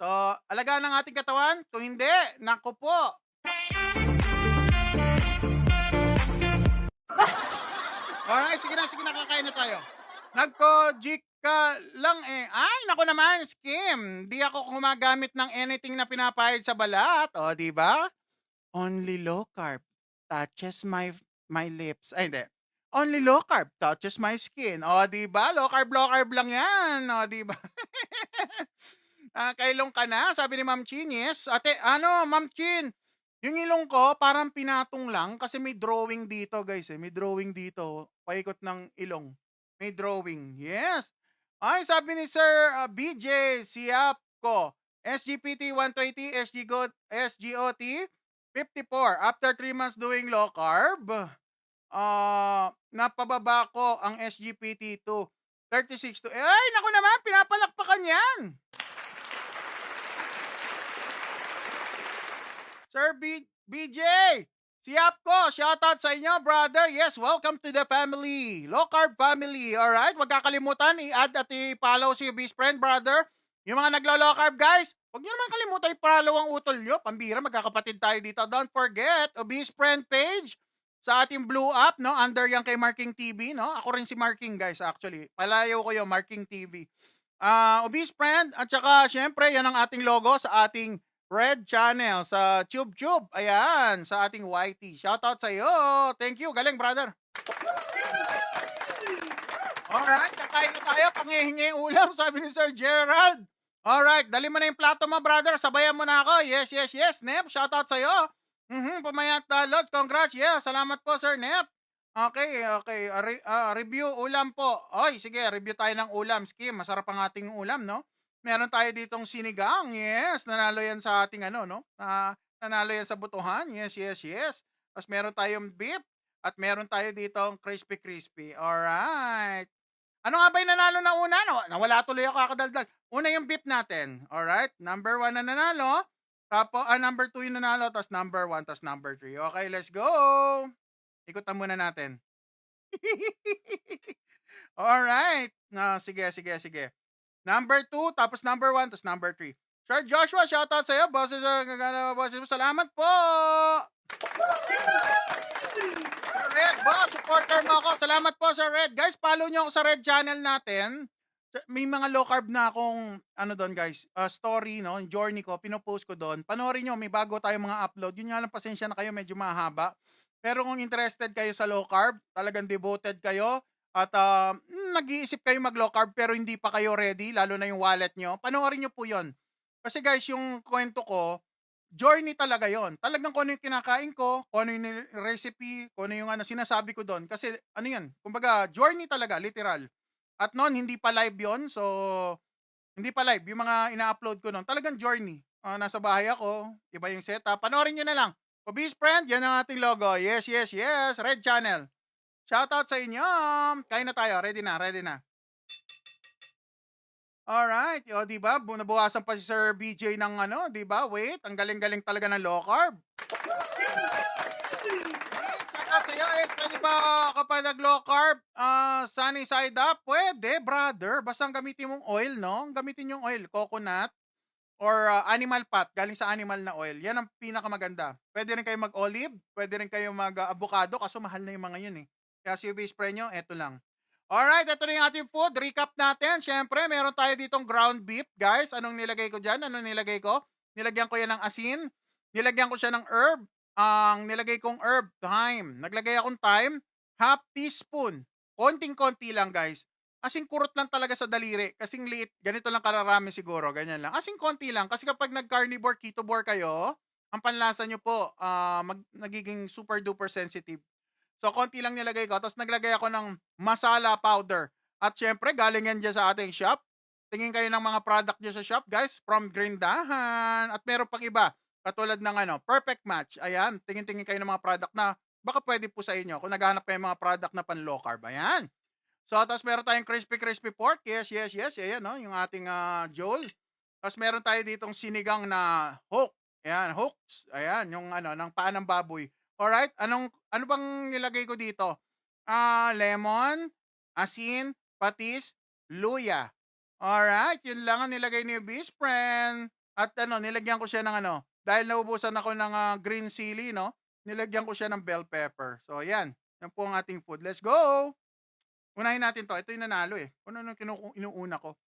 So, alagaan ng ating katawan, kung hindi, naku po. Alright, sige na, kakain na tayo. Nagko-jik ka lang eh. Ay, naku naman, skim. Di ako gumagamit ng anything na pinapahid sa balat. O, di ba? Only low carb touches my lips. Ay, hindi. Only low carb touches my skin. O, di ba? Low carb lang yan. O, di ba? Kailong ka na, sabi ni Ma'am Chin. Yes. Ate, ano, Ma'am Chin, yung ilong ko parang pinatong lang kasi may drawing dito, guys. May drawing dito. Paikot ng ilong. May drawing. Yes. Ay, sabi ni Sir BJ Siapco, SGPT 120, SGOT 54. After 3 months doing low carb, napababa ko ang SGPT to 36 to... Ay, naku naman, pinapalakpakan yan. Sir BJ, Siapco, shoutout sa inyo, brother. Yes, welcome to the family. Low carb family, alright? Huwag kakalimutan, i-add at i-follow si Obese Friend, brother. Yung mga naglo-low carb, guys, huwag nyo naman kalimutan i-follow ang utol nyo. Pambira, magkakapatid tayo dito. Don't forget, Obese Friend page sa ating Blue Up, no? Under yan kay Marking TV, no? Ako rin si Marking, guys, actually. Palayo ko yung Marking TV. Obese Friend, at saka, syempre, yan ang ating logo sa ating Red Channel sa TubeTube. Ayan, sa ating YT. Shoutout sa iyo. Thank you. Galing, brother. Alright, kakain na tayo. Pangihingi ulam, sabi ni Sir Gerald. Alright, dali mo na yung plato mo, brother. Sabayan mo na ako. Yes, yes, yes. Nep, shoutout sa iyo. Pumayat, Lods. Congrats. Yeah, salamat po, Sir Nep. Okay, okay. Review ulam po. Oy, sige, review tayo ng ulam. Skim, masarap ang ating ulam, no? Meron tayo ditong sinigang. Yes, nanalo yan sa ating ano, no? Nanalo yan sa butuhan. Yes, yes, yes. Tapos meron tayong beef at meron tayo ditong crispy. Alright. Ano nga ba yung nanalo na una? Nawala tuloy ako kakadaldal. Una yung beef natin. Alright. Number 1 na nanalo. Tapos, number 2 yung nanalo. Tapos number 1. Tapos number 3. Okay, let's go. Ikutan muna natin. Alright. Sige. Number 2, tapos number 1, tapos number 3. Sir Joshua, shoutout sa iyo. Bosses mo, salamat po. Sir Red, boss, supporter mo ako. Salamat po, Sir Red. Guys, follow nyo ako sa Red channel natin. May mga low carb na akong ano do'n guys, story 'no, yung journey ko pino-post ko do'n. Panoorin niyo, may bago tayong mga upload. Yun nga lang pasensya na kayo medyo mahaba. Pero kung interested kayo sa low carb, talagang devoted kayo at, nag-iisip kayo mag-low carb pero hindi pa kayo ready lalo na yung wallet niyo, panoorin niyo po 'yon. Kasi guys yung kuwento ko, journey talaga 'yon. Talagang kung ano yung kinakain ko, kung ano yung recipe, kung ano yung ano sinasabi ko do'n. Kasi ano 'yan, kumbaga journey talaga literal. At no'n hindi pa live 'yon, so hindi pa live yung mga ina-upload ko no'n, talagang journey. Nasa bahay ako, iba yung setup, panoorin niyo na lang. Obese Friend, yan ang ating logo. Yes, yes, yes, Red Channel. Shoutout sa inyo. Kain na tayo, ready na, ready na. Alright, o 'di ba, nabawasan pa si Sir BJ ng ano, 'di ba, weight. Ang galing-galing talaga ng low carb. Shoutout sa'yo, puwede ba kapag nag-low carb, sunny side up? Puwede brother, basta ang gamitin mong oil 'no, gamitin yung oil, coconut or, animal fat, galing sa animal na oil, 'yan ang pinakamaganda. Puwede rin kayong mag-olive, puwede rin kayong mag, avocado kaso mahal na yung mga 'yun, eh. Kaya CUV spray niyo, eto lang. Alright, eto na yung ating food, recap natin. Siyempre meron tayo ditong ground beef, guys. Anong nilagay ko diyan, anong nilagay ko? Nilagyan ko 'yan ng asin, nilagyan ko siya ng herb. Ang nilagay kong herb, thyme. Naglagay akong thyme, half teaspoon. Konting-konti lang, guys. Asing kurot lang talaga sa daliri, kasing liit, ganito lang kararami siguro, ganyan lang. Asing konti lang kasi kapag nag-carnivore, ketovore kayo, ang panlasa niyo po, nagiging super duper sensitive. So konti lang nilagay ko tapos naglagay ako ng masala powder. At siyempre galing yan diyan sa ating shop. Tingin kayo ng mga product diyan sa shop, guys, from Grindahan at meron pang iba katulad ng ano, Perfect Match. Ayan, tingin-tingin kayo ng mga product na baka pwede po sa inyo kung naghahanap kayo ng mga product na pan low carb. Ayan. So, tapos meron tayong crispy crispy pork. Yes, yes, yes. Ayan, no, yung ating Joel. Tapos meron tayo ditong sinigang na hook. Ayan, hooks. Ayan, yung ano, ng paa ng baboy. Alright, ano bang nilagay ko dito? Lemon, asin, patis, luya. Alright, yun lang ang nilagay ni Best Friend. At ano, nilagyan ko siya ng ano, dahil naubusan ako ng green chili, no? Nilagyan ko siya ng bell pepper. So, ayan. Yan po ang ating food. Let's go! Unahin natin 'to, ito yung nanalo, eh. Kung ano inuuna ko.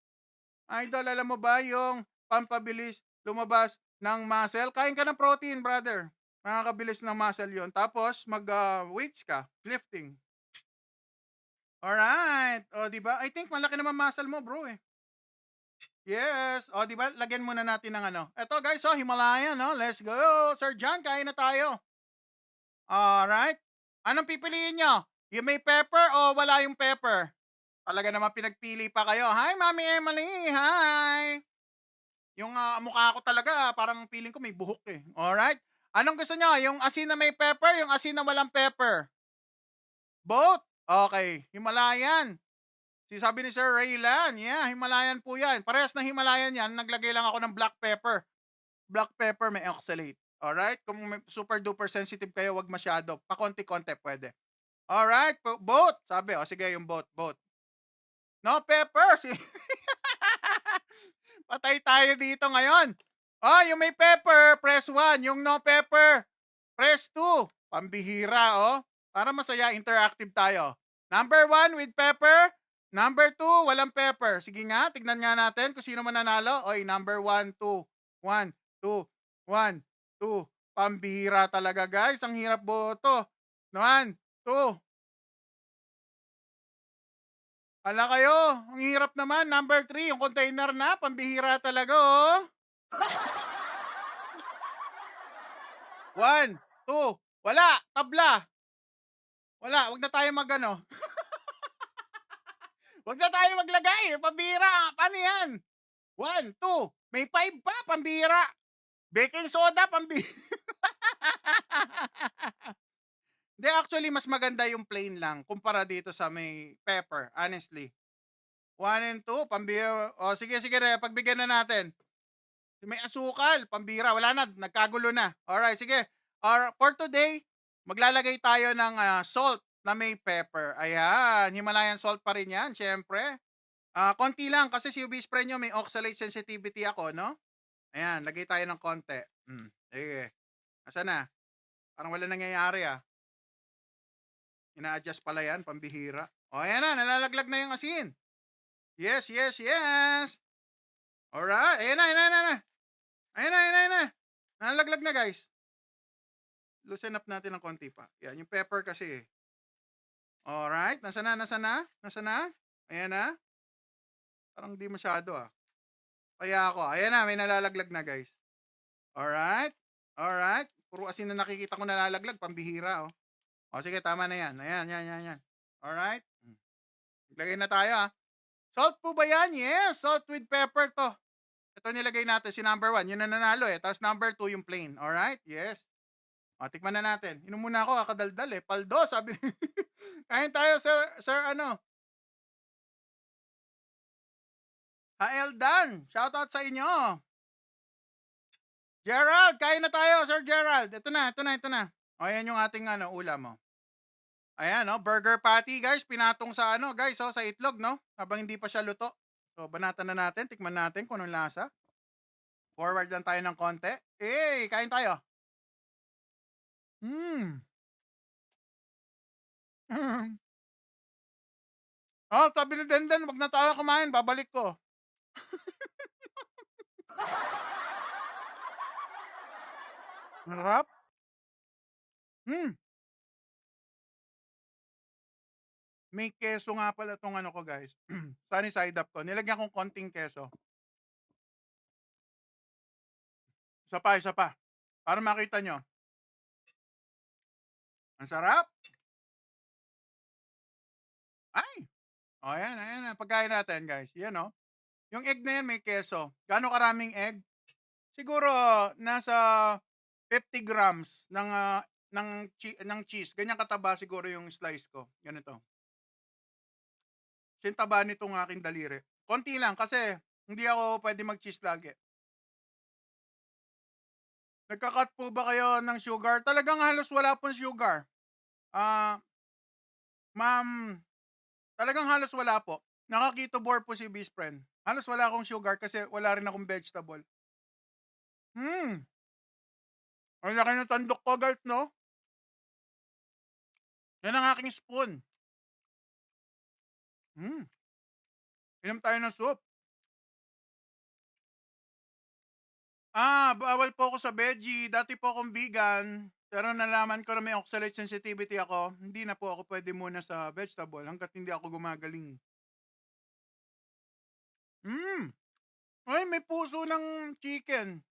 Idol, alam mo ba yung pampabilis lumabas ng muscle? Kain ka ng protein, brother. Makakabilis ng muscle yon. Tapos weights ka, lifting. Alright. O, 'di ba? I think malaki naman muscle mo, bro, eh. Yes. O, 'di ba? Lagyan muna natin ng ano. Eto, guys, Himalayan, no? Let's go. Sir John, kain na tayo. Alright. Anong pipiliin nyo? Yung may pepper o wala yung pepper? Talaga naman pinagpili pa kayo. Hi, Mami Emily. Hi. Yung mukha ko talaga parang feeling ko may buhok eh. Alright. Anong gusto nyo? Yung asin na may pepper, yung asin na walang pepper? Both? Okay. Himalayan. Si sabi ni Sir Raylan, yeah, Himalayan po yan. Parehas na Himalayan yan. Naglagay lang ako ng black pepper. Black pepper may oxalate. Alright? Kung super duper sensitive kayo, wag masyado. Pakonti-konti pwede. Alright, both. Sabi, o sige, yung both, both. No peppers. Patay tayo dito ngayon. Yung may pepper, press 1. Yung no pepper, press 2. Pambihira, Para masaya, interactive tayo. Number 1 with pepper. Number 2, walang pepper. Sige nga, tignan nga natin kung sino mananalo. Oy, number 1, 2. 1, 2, 1, 2. Pambihira talaga, guys. Ang hirap boto. 1, 2. Hala kayo, ang hirap naman. Number 3, yung container na, pambihira talaga, 1, 2, wala, tabla. Wala, wag na tayo magano. Wag na tayo maglagay, pambihira. Paano yan? 1, 2, may 5 pa, pambihira. Baking soda, pambihira. Hindi, actually, mas maganda yung plain lang kumpara dito sa may pepper, honestly. 1 and 2, pambira. O, sige, sige na, pagbigyan na natin. May asukal, pambira. Wala na, nagkagulo na. Alright, sige. For today, maglalagay tayo ng salt na may pepper. Ayan, Himalayan salt pa rin yan, syempre. Konti lang kasi si UV spray nyo may oxalate sensitivity ako, no? Ayan, lagay tayo ng konti. Sige. Asa na? Parang wala nangyayari, Ina-adjust pala yan, pambihira. O, ayan na, nalalaglag na yung asin. Yes, yes, yes. Alright. Ayan na, ayan na, ayan na. Ayan na, ayan na, ayan na. Nalaglag na, guys. Loosen up natin ng konti pa. Yan, yung pepper kasi eh. Alright. Nasa na, nasa na? Nasa na? Ayan na. Parang di masyado ah. Kaya ako. Ayan na, may nalalaglag na, guys. Alright. Alright. Puro asin na nakikita ko nalalaglag. Pambihira, oh. O, sige, tama na yan. Ayan, yan, yan, yan. Alright. Maglagay na tayo, ah. Salt po ba yan? Yes, salt with pepper to. Ito nilagay natin, si number 1. Yun na nanalo eh. Tapos number 2 yung plain. Alright? Yes. O, tikman na natin. Inom muna ako, kakadaldal eh. Paldo, sabi. Kain tayo, sir, ano? Eldan, shoutout sa inyo. Gerald, kain na tayo, Sir Gerald. Ito na, ito na, ito na. O, ayan yung ating ulam mo. Ayan, no? Burger patty, guys. Pinatong sa guys, sa itlog, no? Habang hindi pa siya luto. So, banatan na natin. Tikman natin kung anong lasa. Forward lang tayo ng konti. Kain tayo. Oh, sabi ni Denden, wag na tayo kumain, babalik ko. Harap. May keso nga pala tong ko, guys. Sunny side up to. Nilagyan kong konting keso. Isa pa. Para makita nyo. Ang sarap. Ay! O, ayan, ayan. Pagkain natin, guys. Yan, o. Yung egg na yan may keso. Gaano karaming egg? Siguro, nasa 50 grams ng cheese. Ganyan kataba siguro yung slice ko. Ganito. Sintaba nitong aking daliri. Konti lang kasi hindi ako pwede mag-cheese lagi. Nagka-cut po ba kayo ng sugar? Talagang halos wala pong sugar. Ma'am, talagang halos wala po. Naka-keto board po si Best Friend. Halos wala akong sugar kasi wala rin akong vegetable. Ang laki ng tandok ko, guys, no? Yan ang aking spoon. Inom tayo ng soup. Bawal po ako sa veggie. Dati po akong vegan. Pero nalaman ko na may oxalate sensitivity ako. Hindi na po ako pwede muna sa vegetable hanggat hindi ako gumagaling. Ay, may puso ng chicken.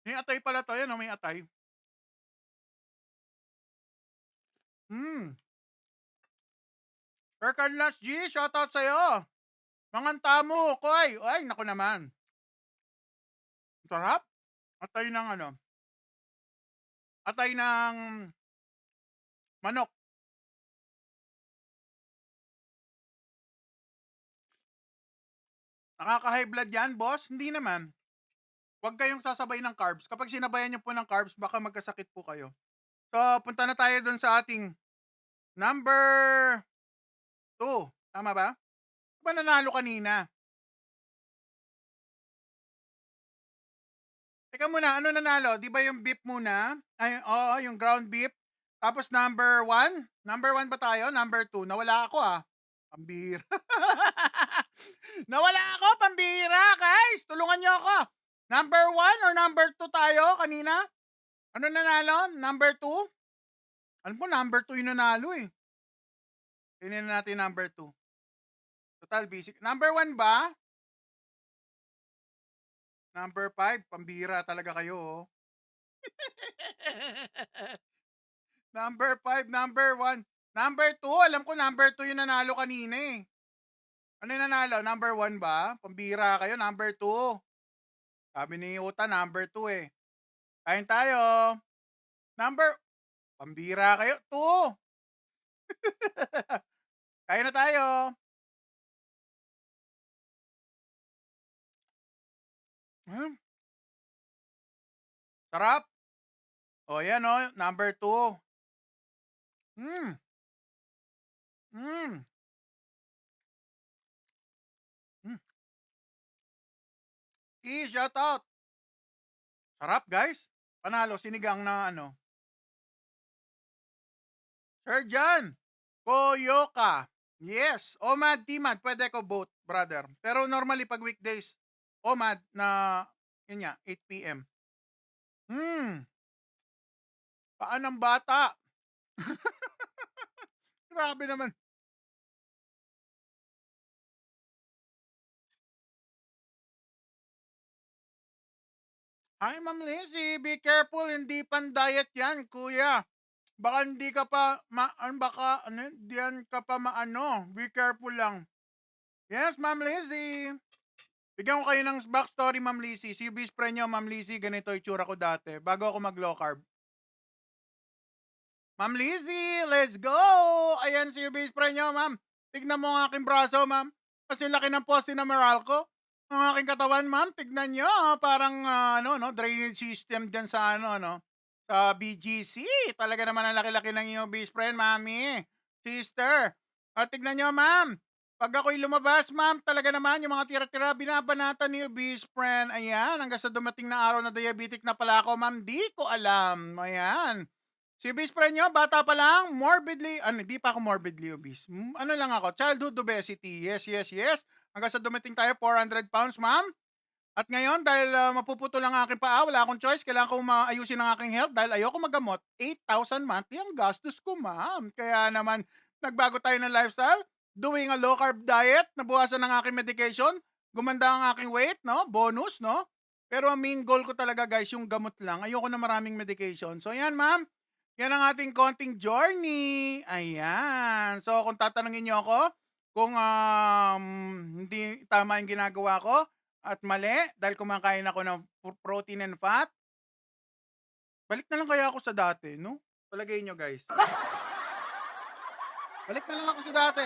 May atay pala to. Yan, may atay. Sir Carlos G, shoutout sa'yo. Manganta mo, Koy. Ay, naku naman. Sarap. Atay ng Atay ng manok. Nakaka-high blood yan, boss? Hindi naman. Huwag kayong sasabay ng carbs. Kapag sinabayan niyo po ng carbs, baka magkasakit po kayo. So, punta na tayo dun sa ating number 2. Tama ba? Diba nanalo kanina? Teka muna, ano nanalo? Di ba yung beef muna? Ay, oo, yung ground beef. Tapos number 1? Number 1 ba tayo? Number 2? Nawala ako Pambira. Nawala ako, pambira, guys. Tulungan niyo ako. Number 1 or number 2 tayo kanina? Ano nanalo? Number 2? Alam ko, number 2 yung nanalo eh. Tingnan natin number 2. Total basic. Number 1 ba? Number 5, pambira talaga kayo. Number 5, number 1. Number 2, alam ko number 2 yung nanalo kanina eh. Ano yung nanalo? Number 1 ba? Pambira kayo, number 2. Sabi ni Uta, number 2 eh. Kain tayo. Pambira kayo, 2. Kain na tayo. Sarap. O, yan number 2. Shout out. Sarap, guys. Panalo, sinigang na Sir John, Koyoka. Yes, OMAD, TMAD, pwede ko both, brother. Pero normally pag weekdays, OMAD na, yun nga, 8 PM. Paa ng bata. Grabe naman. Hi, Ma'am Lizzy, be careful, hindi pan-diet yan, kuya. Baka hindi ka pa, baka, ano, diyan ka pa maano. Be careful lang. Yes, Ma'am Lizzy. Bigyan ko kayo ng backstory, Ma'am Lizzy. Si Ubis Prenyo, Ma'am Lizzy, ganito itsura ko dati, bago ako mag-low carb. Ma'am Lizzy, let's go! Ayan si Ubis Prenyo, ma'am. Tignan mo ang aking braso, ma'am. Kasi laki ng poste na Meralco. Ang aking katawan, ma'am, tignan nyo. Parang, ano, no, drainage system dyan sa, ano, no, sa BGC. Talaga naman ang laki-laki ng iyong best friend, mami. Sister. At tignan nyo, ma'am. Pag ako'y lumabas, ma'am, talaga naman yung mga tira-tira binabanatan ni best friend. Ayan, hanggang sa dumating na araw na diabetic na pala ako, ma'am, di ko alam. Ayan. Si best friend nyo, bata pa lang, morbidly, ano, di pa ako morbidly obese. Ano lang ako, childhood obesity. Yes, yes, yes. Hanggang sa dumating tayo, 400 pounds, ma'am. At ngayon, dahil mapuputol ang aking paa, wala akong choice, kailangan ko maayusin ang aking health dahil ayoko magamot. 8,000 monthly ang gastos ko, ma'am. Kaya naman, nagbago tayo ng lifestyle, doing a low carb diet, nabuhasan ang aking medication, gumanda ang aking weight, no? Bonus, no? Pero ang main goal ko talaga, guys, yung gamot lang. Ayoko na maraming medication. So, yan, ma'am. Yan ang ating konting journey. Ayan. So, kung tatanungin niyo ako, kung hindi tama yung ginagawa ko, at mali dahil kumakain ako ng protein and fat, balik na lang kaya ako sa dati, no? Palagay nyo, guys. Balik na lang ako sa dati.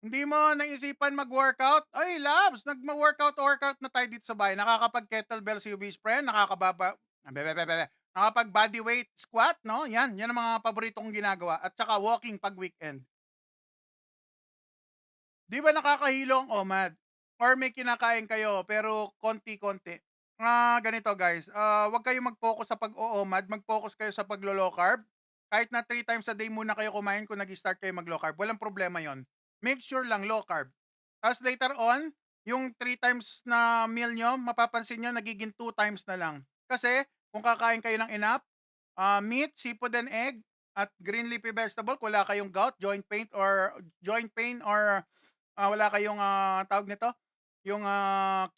Hindi mo naisipan mag-workout? Ay, labs, workout na tayo dito sa bahay. Nakakapag-kettlebell si Ubis friend, nakapag body weight squat, no? Yan ang mga paborito kong ginagawa. At saka walking pag weekend. Di ba nakakahilo ang OMAD? Or may kinakain kayo pero konti-konti? Ganito guys, wag kayong mag-focus sa pag-o-OMAD, mag-focus kayo sa paglo-low carb. Kahit na 3 times a day muna kayo kumain kung nag-start kayo mag-low carb, walang problema yon. Make sure lang low carb. Tapos later on, yung 3 times na meal nyo, mapapansin nyo, nagiging 2 times na lang. Kasi, kung kakain kayo ng enough, meat, seafood and egg, at green leafy vegetable, kung wala kayong gout, joint pain, or wala kayong tawag nito, yung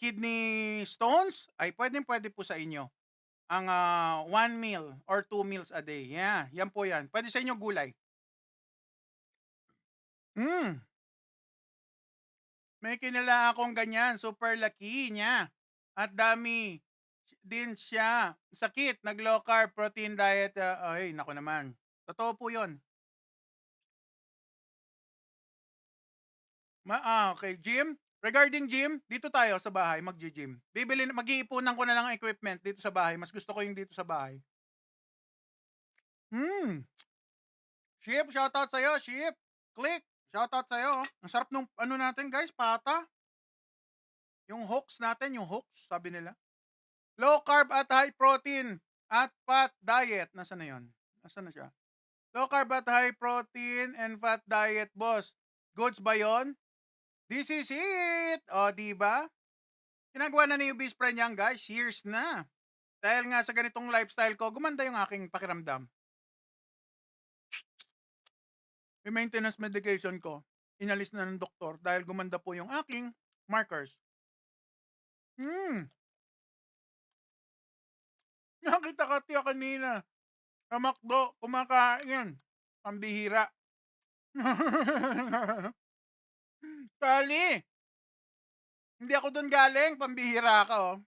kidney stones, ay pwede po sa inyo ang 1 meal or 2 meals a day. Yeah, yan po yan. Pwede sa inyo gulay. May kinala akong ganyan, super laki niya. At dami din siya. Sakit, nag-low carb protein diet. Ay, nako naman. Totoo po yun. Okay, gym. Regarding gym, dito tayo sa bahay mag-gym. Mag-iipunan ko na lang ang equipment dito sa bahay. Mas gusto ko yung dito sa bahay. Ship, shoutout sa'yo, Ship. Click, shoutout sa'yo. Ang sarap nung ano natin guys, pata. Yung hooks natin, yung hooks, sabi nila. Low carb at high protein at fat diet. Nasaan na yun? Nasaan na siya? Low carb at high protein and fat diet, boss. Goods ba yun? This is it! O, diba? Ginagawa na ni Ubis friend yan, guys. Years na. Dahil nga sa ganitong lifestyle ko, gumanda yung aking pakiramdam. Yung maintenance medication ko, inalis na ng doktor dahil gumanda po yung aking markers. Nakita ka tiya kanina. Sa McDo, kumakain. Pambihira. Kali! Hindi ako doon galing, pambihira ka, oh.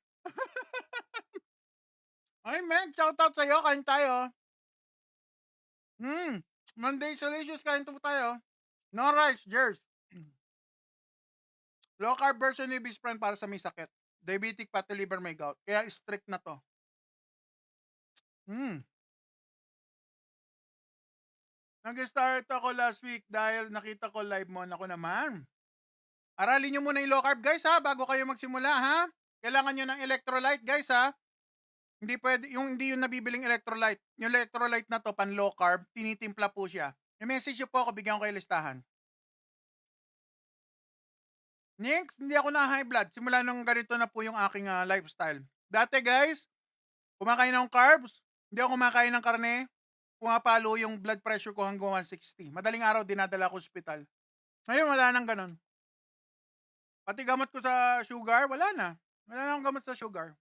Ay, Meg, shoutout sa'yo, kain tayo. Monday Delicious, kain tayo. No rice, Jers. Low carb version ni Best Friend para sa may sakit. Diabetic, fatty liver, may gout. Kaya strict na to. Nag-start ako last week dahil nakita ko live mo. Ako naman. Aralin nyo muna yung low carb, guys, ha? Bago kayo magsimula, ha? Kailangan nyo ng electrolyte, guys, ha? Hindi pwede, hindi yung nabibiling electrolyte. Yung electrolyte na to, pan low carb, tinitimpla po siya. I-message niyo po ako, bigyan ko kayo listahan. Next, hindi ako na high blood. Simula nung ganito na po yung aking lifestyle. Dati guys, kumakain ng carbs, hindi ako kumakain ng karne, pumapalo yung blood pressure ko hanggang 160. Madaling araw, dinadala ko sa ospital. Ngayon, wala nang ganun. Pati gamot ko sa sugar, wala na. Wala na akong gamot sa sugar.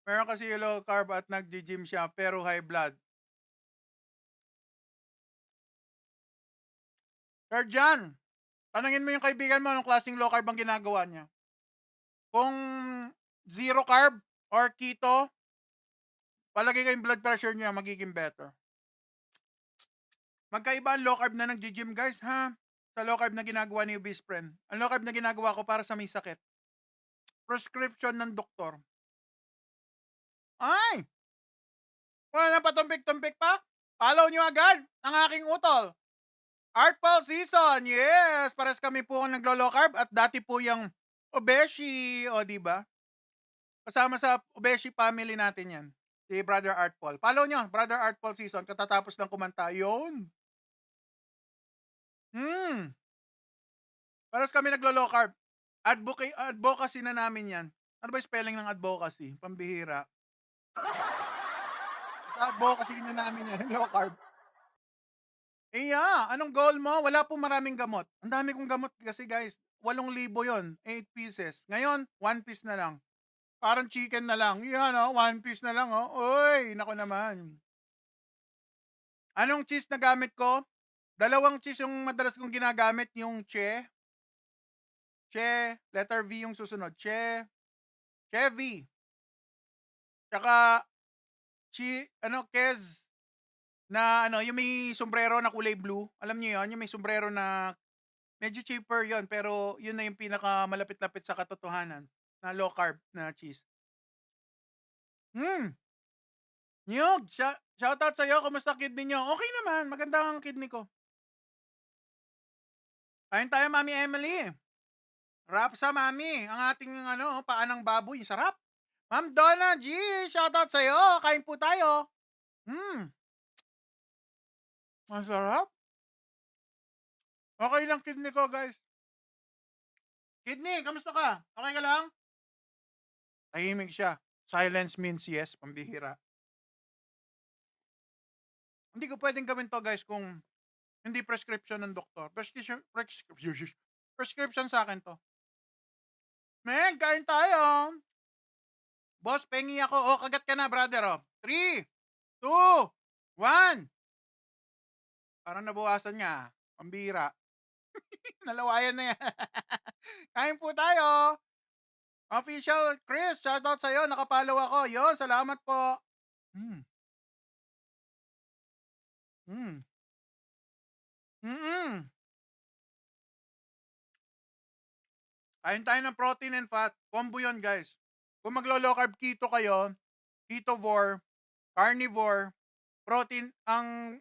Meron kasi low carb at nag-gym siya, pero high blood. Sir John, tanungin mo yung kaibigan mo anong klaseng low carb ang ginagawa niya. Kung zero carb or keto, palagay ko yung blood pressure niya magiging better. Magkaiba ang low carb na nag-gym guys, ha? Sa low carb na ginagawa ni Obese Friend. Ang low carb na ginagawa ko para sa may sakit. Prescription ng doktor. Ay! Wala na patumpik-tumpik pa? Follow nyo agad ang aking utol. Artful Season, yes! Pares kami po ang naglo-low carb at dati po yung Obeshi, o diba? Kasama sa Obeshi family natin yan. Si Brother Artful. Follow nyo, Brother Artful Season. Katatapos lang kumanta. Yun. Pares kami naglo-low carb. Advocacy na namin yan. Ano ba yung spelling ng advocacy? Pambihira. Sa advocacy na namin yan, low carb. Anong goal mo? Wala po maraming gamot. Ang dami kong gamot kasi guys, 8,000 yon, 8 pieces. Ngayon, 1 piece na lang. Parang chicken na lang. 1 piece na lang, oh. Uy, nako naman. Anong cheese na gamit ko? 2 cheese yung madalas kong ginagamit, yung Che, letter V yung susunod. Chevy. Tsaka, Kez, na yung may sombrero na kulay blue. Alam niyo yun, yung may sombrero na medyo cheaper yon, pero yun na yung pinakamalapit-lapit sa katotohanan na low carb na cheese. Nyog, shoutout sa'yo. Kumusta kidney nyo? Okay naman, maganda ang kidney ko. Kain tayo, Mami Emily. Rap sa Mami. Ang ating paanang baboy. Sarap. Ma'am Donna G, shoutout sa'yo. Kain po tayo. Masarap. Okay lang kidney ko, guys. Kidney, kamusta ka? Okay ka lang? Tahimik siya. Silence means yes, pambihira. Hindi ko pwedeng gawin to, guys, kung hindi prescription ng doktor. Prescription sa akin to. Men, kain tayo. Boss, pengi ako. Oh, kagat ka na, brother. 3, 2, 1. Parang nabuwasan nga. Pambira. Nalawayan na yan. Kain po tayo. Official Chris, shoutout sa'yo. Nakapollow ako. Yon, salamat po. Kain tayo ng protein and fat. Combo yun, guys. Kung maglo-low carb keto kayo, ketovore, carnivore, protein, ang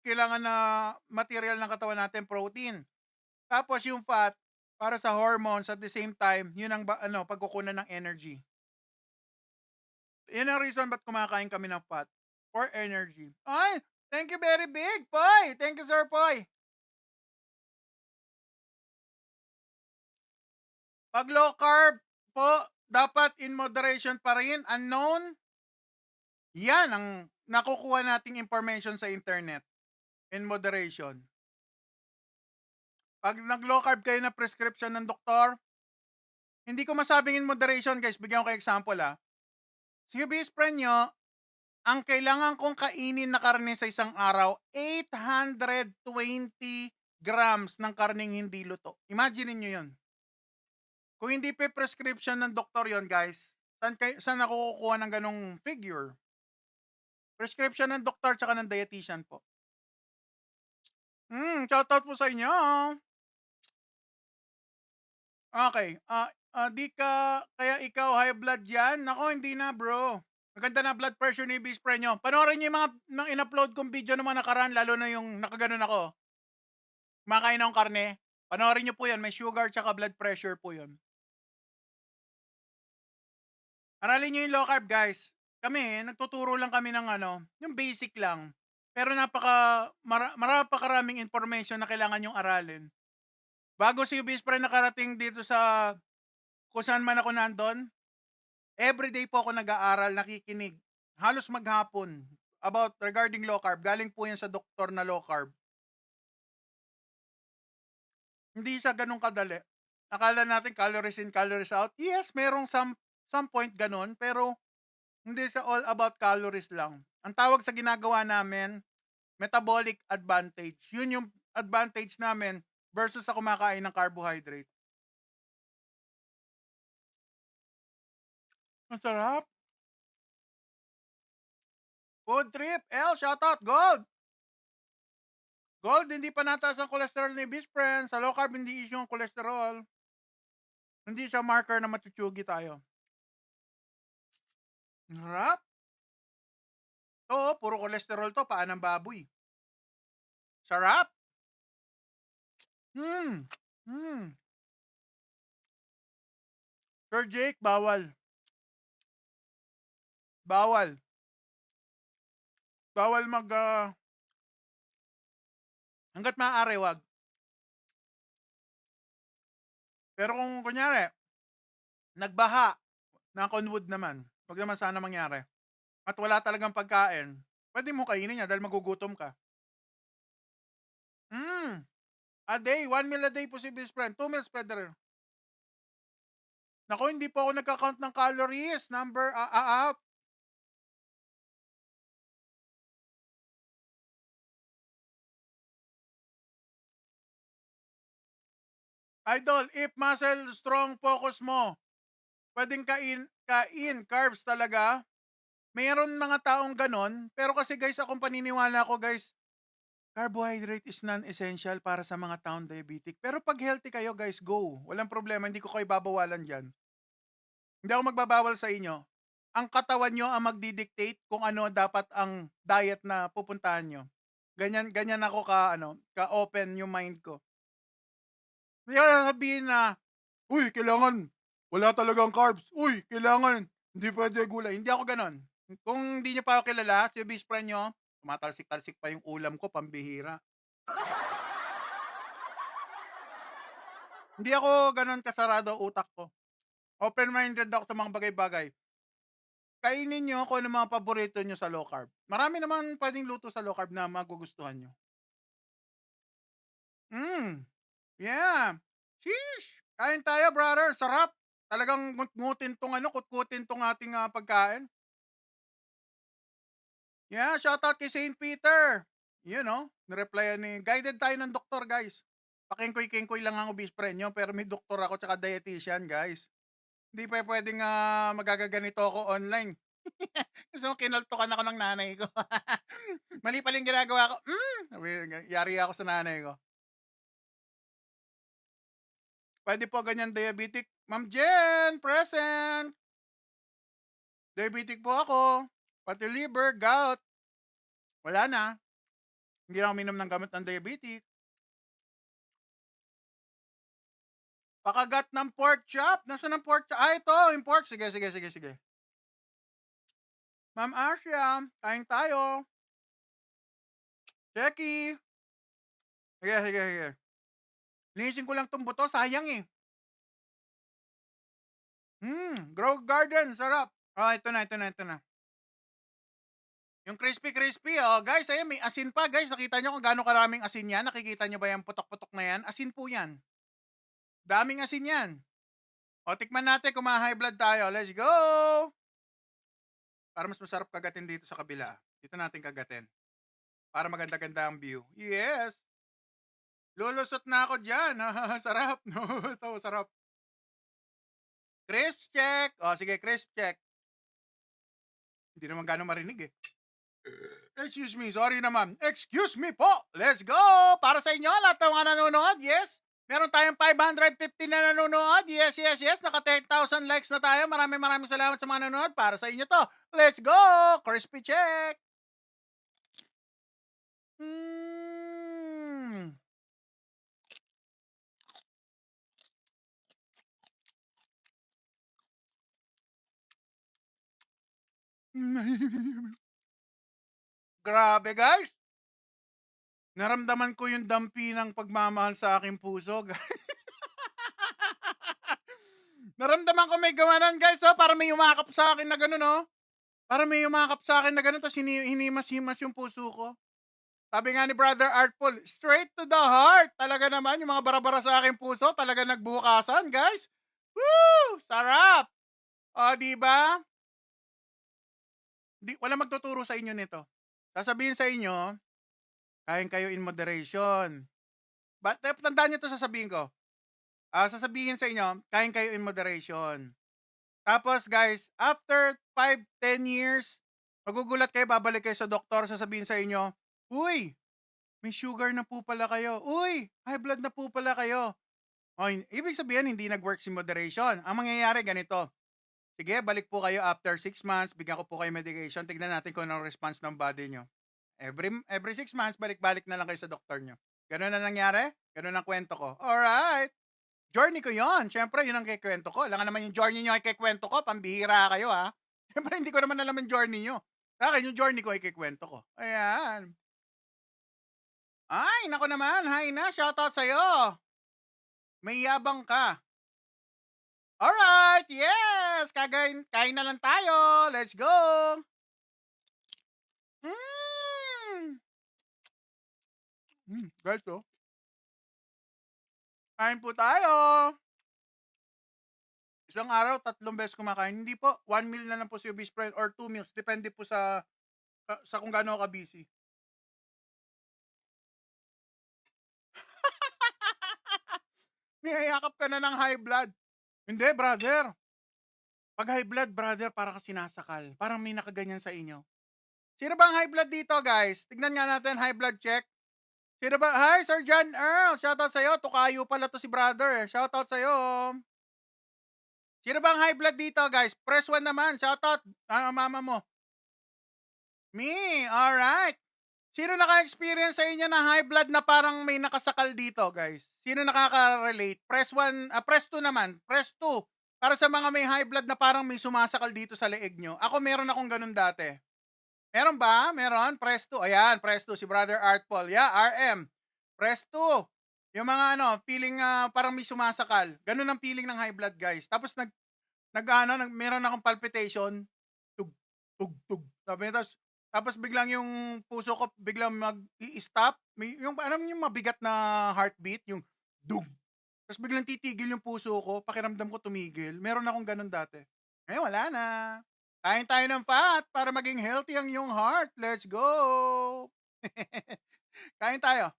kailangan na material ng katawan natin, protein. Tapos yung fat, para sa hormones at the same time, yun ang pagkukunan ng energy. Yun ang reason ba't kumakain kami ng fat. For energy. Ay, thank you very big, Poy. Thank you, Sir Poy. Pag low carb po, dapat in moderation pa rin. Unknown, yan ang nakukuha nating information sa internet. In moderation. Pag nag-low carb kayo na prescription ng doktor, hindi ko masabing in moderation, guys. Bigyan ko kayo example, Si Obese Friend nyo, ang kailangan kong kainin na karne sa isang araw, 820 grams ng karneng hindi luto. Imagine niyo yun. Kung hindi pa prescription ng doktor yon, guys, saan nakukuha ng ganong figure? Prescription ng doktor tsaka ng dietitian po. Shoutout po sa inyo. Okay. Di ka, kaya ikaw high blood yan? Nako, hindi na, bro. Maganda na blood pressure ni Obese Friend nyo. Panoorin nyo yung mga in-upload kong video ng mga nakaraan, lalo na yung nakaganon ako. Kumakain akong karne. Panoorin nyo po yan. May sugar tsaka blood pressure po yun. Aralin nyo yung low carb, guys. Kami, nagtuturo lang kami ng yung basic lang. Pero napakaraming information na kailangan niyong aralin. Bago si Bispre nakarating dito sa kung saan man ako nandun, everyday po ako nag-aaral, nakikinig. Halos maghapon about regarding low carb. Galing po yan sa doktor na low carb. Hindi siya ganun kadali. Akala natin calories in, calories out. Yes, merong some point ganun, pero hindi siya all about calories lang. Ang tawag sa ginagawa namin, metabolic advantage. Yun yung advantage namin versus sa kumakain ng carbohydrate. Ang sarap. Food trip. L, shoutout. Gold. Gold, hindi pa nataas ang cholesterol ni Best Friend. Sa low carb, hindi issue ang cholesterol. Hindi siya marker na matutsugi tayo. Ang harap. Oo, puro cholesterol to. Paan ng baboy. Sarap. Hmm. Hmm. Sir Jake, bawal. Bawal. Bawal hanggat maaari, wag. Pero kung kunyari, nagbaha, knock on wood naman, wag naman sana mangyari. At wala talagang pagkain, pwede mo kainin niya dahil magugutom ka. A day, 1 meal a day po si best friend. 2 meals pwede rin. Naku, hindi po ako nagka-count ng calories. Number, up. Idol, if muscle strong focus mo, pwedeng kain carbs talaga. Mayroon mga taong ganon, pero kasi guys, akong paniniwala ko guys, carbohydrate is non-essential para sa mga taong diabetic. Pero pag healthy kayo guys, go. Walang problema, hindi ko kayo babawalan dyan. Hindi ako magbabawal sa inyo. Ang katawan nyo ang magdidictate kung ano dapat ang diet na pupuntahan nyo. Ganyan ako ka-open yung mind ko. Hindi ko sabihin na, uy, kailangan, wala talagang carbs. Uy, kailangan, hindi pwede gulay. Hindi ako ganon. Kung hindi nyo pa ako kilala, si best friend nyo, tumatalsik-talsik pa yung ulam ko, pambihira. Hindi ako ganon kasarado utak ko. Open-minded ako sa mga bagay-bagay. Kainin nyo kung ano mga paborito nyo sa low carb. Marami naman pwedeng luto sa low carb na magugustuhan nyo. Yeah. Sheesh! Kain tayo, brother. Sarap. Talagang ngutin tong kutkutin tong ating pagkain. Yeah, shoutout kay Saint Peter. Yun, nireplyan guided tayo ng doktor, guys. Pakingkoy-kingkoy lang ang best friend nyo, pero may doktor ako tsaka dietitian, guys. Hindi pa pwedeng magagaganito ako online. So, kinaltukan ako ng nanay ko. Mali pala yung ginagawa ko. Yari ako sa nanay ko. Pwede po ganyan diabetic. Ma'am Jen, present. Diabetic po ako. Pati liver, gout. Wala na. Hindi na ako minom ng gamot ng diabetic. Pakagat ng pork chop. Nasaan ang pork chop? Ito, yung pork. Sige. Ma'am Asya, kain tayo. Checky. Sige. Linisin ko lang tong buto. Sayang eh. Grow Garden. Sarap. Ito na. Yung crispy, guys, ayan, may asin pa, guys. Nakita nyo kung gaano karaming asin yan? Nakikita nyo ba yung putok-putok na yan? Asin po yan. Daming asin yan. O, tikman natin kung ma-high blood tayo. Let's go! Para mas masarap kagatin dito sa kabila. Dito natin kagatin. Para maganda-ganda ang view. Yes! Lulusot na ako dyan. Sarap. No, ito, sarap. Crisp check. O, sige, crisp check. Hindi naman gano'ng marinig eh. Excuse me, sorry naman. Excuse me po. Let's go! Para sa inyo, lahat ng mga nanonood, yes. Meron tayong 550 na nanonood. Yes. Naka 10,000 likes na tayo. Maraming salamat sa mga nanonood. Para sa inyo to. Let's go! Crispy check. Grabe guys. Naramdaman ko yung dampi ng pagmamahal sa aking puso. Naramdaman ko may gawanan guys, oh, para may yumakap sa akin na gano'n, oh. Para may yumakap sa akin na gano'n tapos hinimas-himas yung puso ko. Sabi nga ni Brother Artful, straight to the heart. Talaga naman yung mga bara-bara sa aking puso talaga nagbukasan, guys. Woo! Sarap! O, di ba? Wala magtuturo sa inyo nito. Sasabihin sa inyo, kain kayo in moderation. Tandaan nyo ito sasabihin ko. Sasabihin sa inyo, kain kayo in moderation. Tapos guys, after 5-10 years, magugulat kayo, babalik kayo sa doktor, sasabihin sa inyo, uy, may sugar na po pala kayo. Uy, high blood na po pala kayo. O, ibig sabihin, hindi nag-work si moderation. Ang mangyayari ganito, sige, balik po kayo after 6 months, bigyan ko po kayo medication, tignan natin kung anong response ng body nyo. Every 6 months, balik-balik na lang kayo sa doktor nyo. Ganun na nangyari? Ganun ang kwento ko. Alright. Journey ko yon. Siyempre, yun ang kikwento ko. Alam nga naman yung journey nyo ay kikwento ko. Pambihira kayo, ha? Siyempre, hindi ko naman alam yung journey nyo. Sa akin, yung journey ko ay kikwento ko. Ayan. Ay, nako naman. Hi na. Shoutout sa'yo. May yabang ka. Alright. Yes. Kain na lang tayo. Let's go. Guys, oh. Kain po tayo. Isang araw, 3 beses kumakain. Hindi po, 1 meal na lang po si Obese Friend or 2 meals. Depende po sa kung gaano ka busy. Niyayakap ka na ng high blood. Hindi, brother. Pag high blood, brother, para ka sinasakal. Parang may nakaganyan sa inyo. Sino bang high blood dito, guys? Tignan nga natin, high blood check. Sino ba? Hi, Sir John Earl. Shoutout sa'yo. Tukayo pala to si brother. Shoutout sa'yo. Sino bang high blood dito, guys? Press 1 naman. Shoutout. Mama mo. Me. Alright. Sino naka-experience sa inyo na high blood na parang may nakasakal dito, guys? Sino nakaka-relate? Press 1, press 2 naman. Press 2. Para sa mga may high blood na parang may sumasakal dito sa leeg nyo. Ako meron akong ganun dati. Meron ba? Meron? Press 2. Ayan, press 2. Si Brother Artful. Yeah, RM. Press 2. Yung mga feeling parang may sumasakal. Ganun ang feeling ng high blood, guys. Tapos meron akong palpitation. Tug, tug, tug. Tapos biglang yung puso ko biglang mag-i-stop. Yung mabigat na heartbeat, yung dug. Tapos biglang titigil yung puso ko, pakiramdam ko tumigil. Meron akong ganun dati. Ngayon wala na. Kain tayo ng fat para maging healthy ang iyong heart. Let's go! Kain tayo.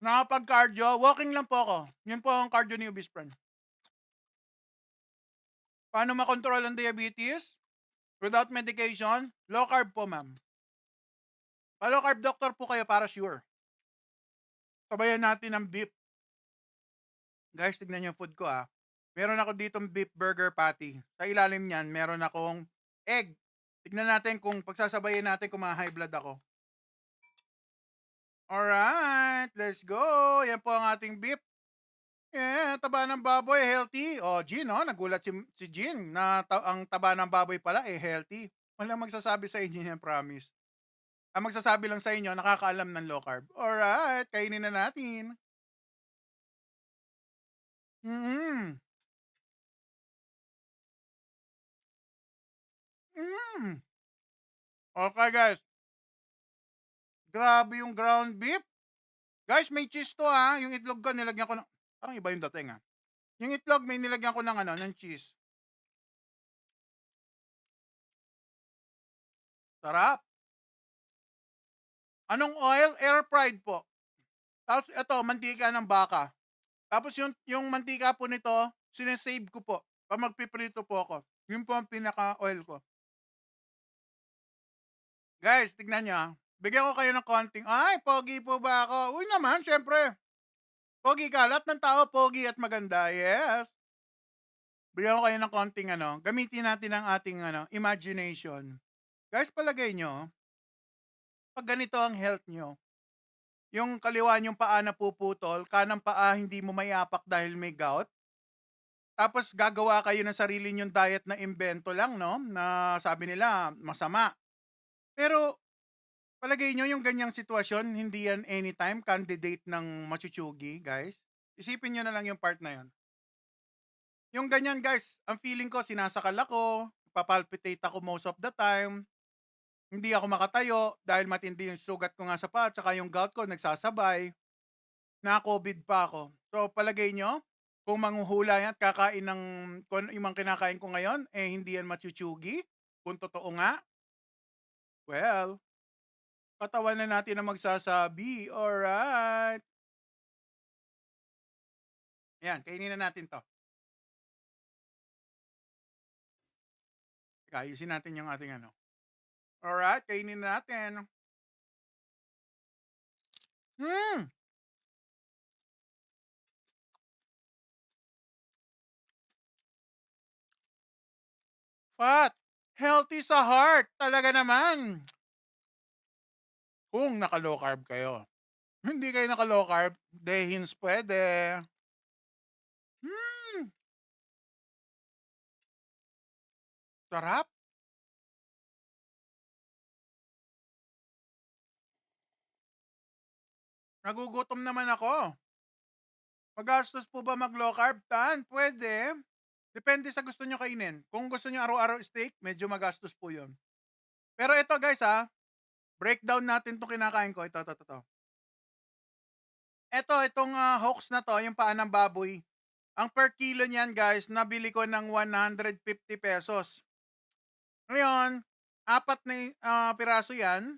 Nakapag-cardio, walking lang po ako. Yun po ang cardio ni Obese Friend. Paano makontrol ang diabetes? Without medication? Low carb po, ma'am. Pa-low carb doctor po kayo para sure. Sabayan natin ng beef. Guys, tignan yung food ko, Meron ako ditong beef burger patty. Sa ilalim niyan, meron akong egg. Tignan natin kung pagsasabayin natin kung high blood ako. Alright, let's go. Yan po ang ating beef. Yeah, taba ng baboy, healthy. Oh, Jean, nagulat si Jean na ang taba ng baboy pala, healthy. Walang magsasabi sa inyo yan, promise. Ang magsasabi lang sa inyo, nakakaalam ng low carb. Alright, kainin na natin. Okay, guys. Grabe yung ground beef. Guys, may cheese to, Yung itlog ko, nilagyan ko ng... Parang iba yung dating, Yung itlog, may nilagyan ko ng cheese. Sarap. Anong oil? Air fried po. Tapos ito, mantika ng baka. Tapos yung mantika po nito, sinesave ko po. Pa magpiprito po ako. Yun po ang pinaka-oil ko. Guys, tignan nyo, Bigyan ko kayo ng konting, ay, pogi po ba ako? Uy naman, syempre. Pogi ka. Lahat ng tao, pogi at maganda. Yes. Bigyan ko kayo ng konting gamitin natin ang ating imagination. Guys, palagay nyo, pag ganito ang health nyo, yung kaliwa nyong paa na puputol, kanang paa hindi mo maiapak dahil may gout, Tapos gagawa kayo ng sarili niyong diet na imbento lang 'no, na sabi nila masama. Pero palagay niyo yung ganyang sitwasyon hindi yan anytime candidate ng machuchugi, guys? Isipin niyo na lang yung part na yun. Yung ganyan guys, ang feeling ko sinasakal ako, papalpitate ako most of the time, hindi ako makatayo dahil matindi yung sugat ko nga sa paa, tsaka yung gout ko nagsasabay, na-COVID pa ako. So palagay nyo, kung manghuhula yan at kakain ng kung ano yung mga kinakain ko ngayon, eh hindi yan machuchugi, kung totoo nga, well, katawan na natin ang magsasabi, alright. Ayan, kainin na natin to. Teka, ayusin natin yung ating ano. Alright, kainin na natin. Hmm, fat. Healthy sa heart. Talaga naman. Kung naka-low carb kayo. Hindi kayo naka-low carb, dehins pwede. Hmm, sarap. Nagugutom naman ako. Magastos po ba mag-low carb? Tan, pwede. Depende sa gusto nyo kainin. Kung gusto nyo araw-araw steak, medyo magastos po yun. Pero ito guys breakdown natin itong kinakain ko. Ito. Itong hoax na to, yung paa ng baboy. Ang per kilo niyan guys, nabili ko ng 150 pesos. Ngayon, apat na piraso yan.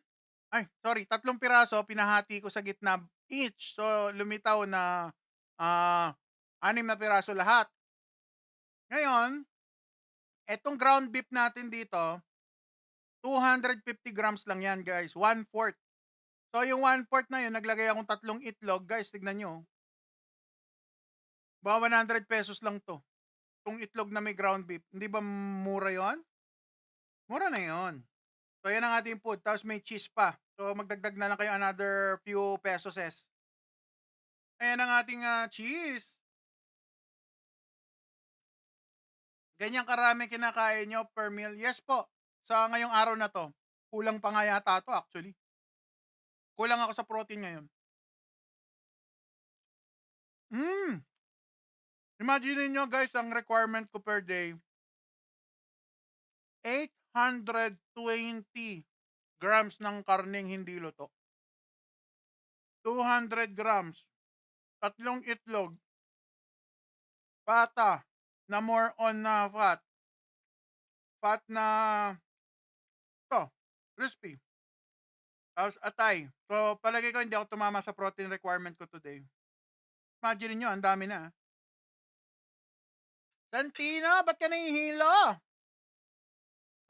Ay, sorry, 3 piraso, pinahati ko sa gitna each. So, lumitaw na 6 na piraso lahat. Ngayon, etong ground beef natin dito, 250 grams lang yan guys, 1/4. So, yung 1/4 na yun, naglagay akong 3 itlog. Guys, tignan nyo. Baka 100 pesos lang to. Itong itlog na may ground beef. Hindi ba mura yon? Mura na yon. So, yan ang ating food. Tapos may cheese pa. So, magdagdag na lang kayo another few pesos. Ayan ang ating cheese. Ganyan karami kinakain nyo per meal. Yes po. Sa ngayong araw na to. Kulang pa nga yata to actually. Kulang ako sa protein ngayon. Mm. Imagine niyo guys, ang requirement ko per day, 820 grams ng karneng hindi luto. 200 grams, 3 itlog, pata na more on na fat na to, crispy. Tapos atay. So, palagay ko hindi ako tumama sa protein requirement ko today. Imagine niyo, ang dami na. Santino, ba't ka nahihilo?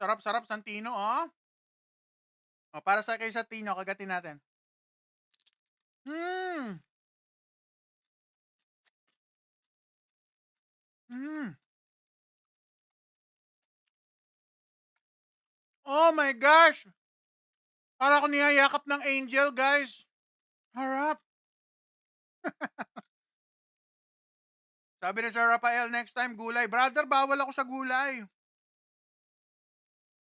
Sarap-sarap, Santino, oh. O, para sa kay Santino, kagatin natin. Hmm. Hmm. Oh my gosh! Para ako niyayakap ng angel, guys. Harap. Sabi ni Sir Rafael, next time gulay. Brother, bawal ako sa gulay.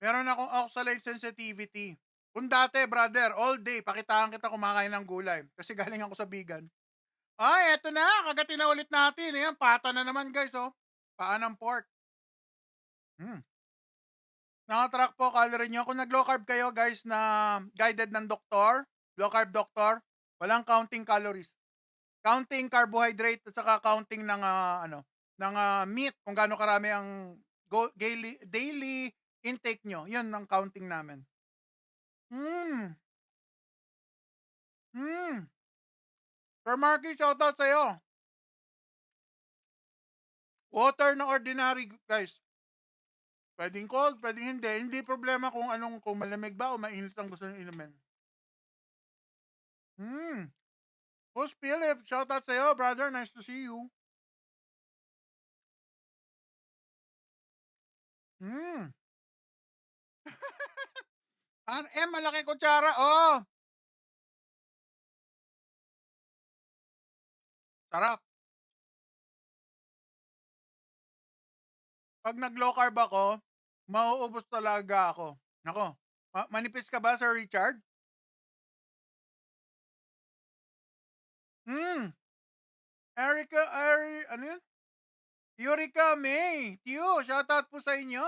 Meron akong oxalate sensitivity. Kung dati, brother, all day, pakitaan kita kumakain ng gulay. Kasi galing ako sa vegan. Ay, eto na. Kagatin na ulit natin. Ayan, pata na naman, guys, oh. Paa ng pork. Hmm. Nakatrack po calorie nyo. Kung nag-low carb kayo, guys, na guided ng doktor, low carb doctor, walang counting calories. Counting carbohydrate at saka counting ng meat kung gaano karami ang daily intake nyo. 'Yun ang counting namin. Hmm. Hmm. Sir Marky, shoutout sa'yo. Water na ordinary, guys. Pwedeng cold, pwedeng hindi. Hindi problema kung malamig ba o mainit ang gusto nyo inumin. Hmm. Boss Philip, shoutout sa'yo, brother. Nice to see you. Hmm. RM, malaki kutsara. Oh, sarap. Pag nag-low carb ako, mauubos talaga ako. Nako, manipis ka ba, Sir Richard? Hmm, ano yun? Eureka May. Tiyo, shoutout po sa inyo.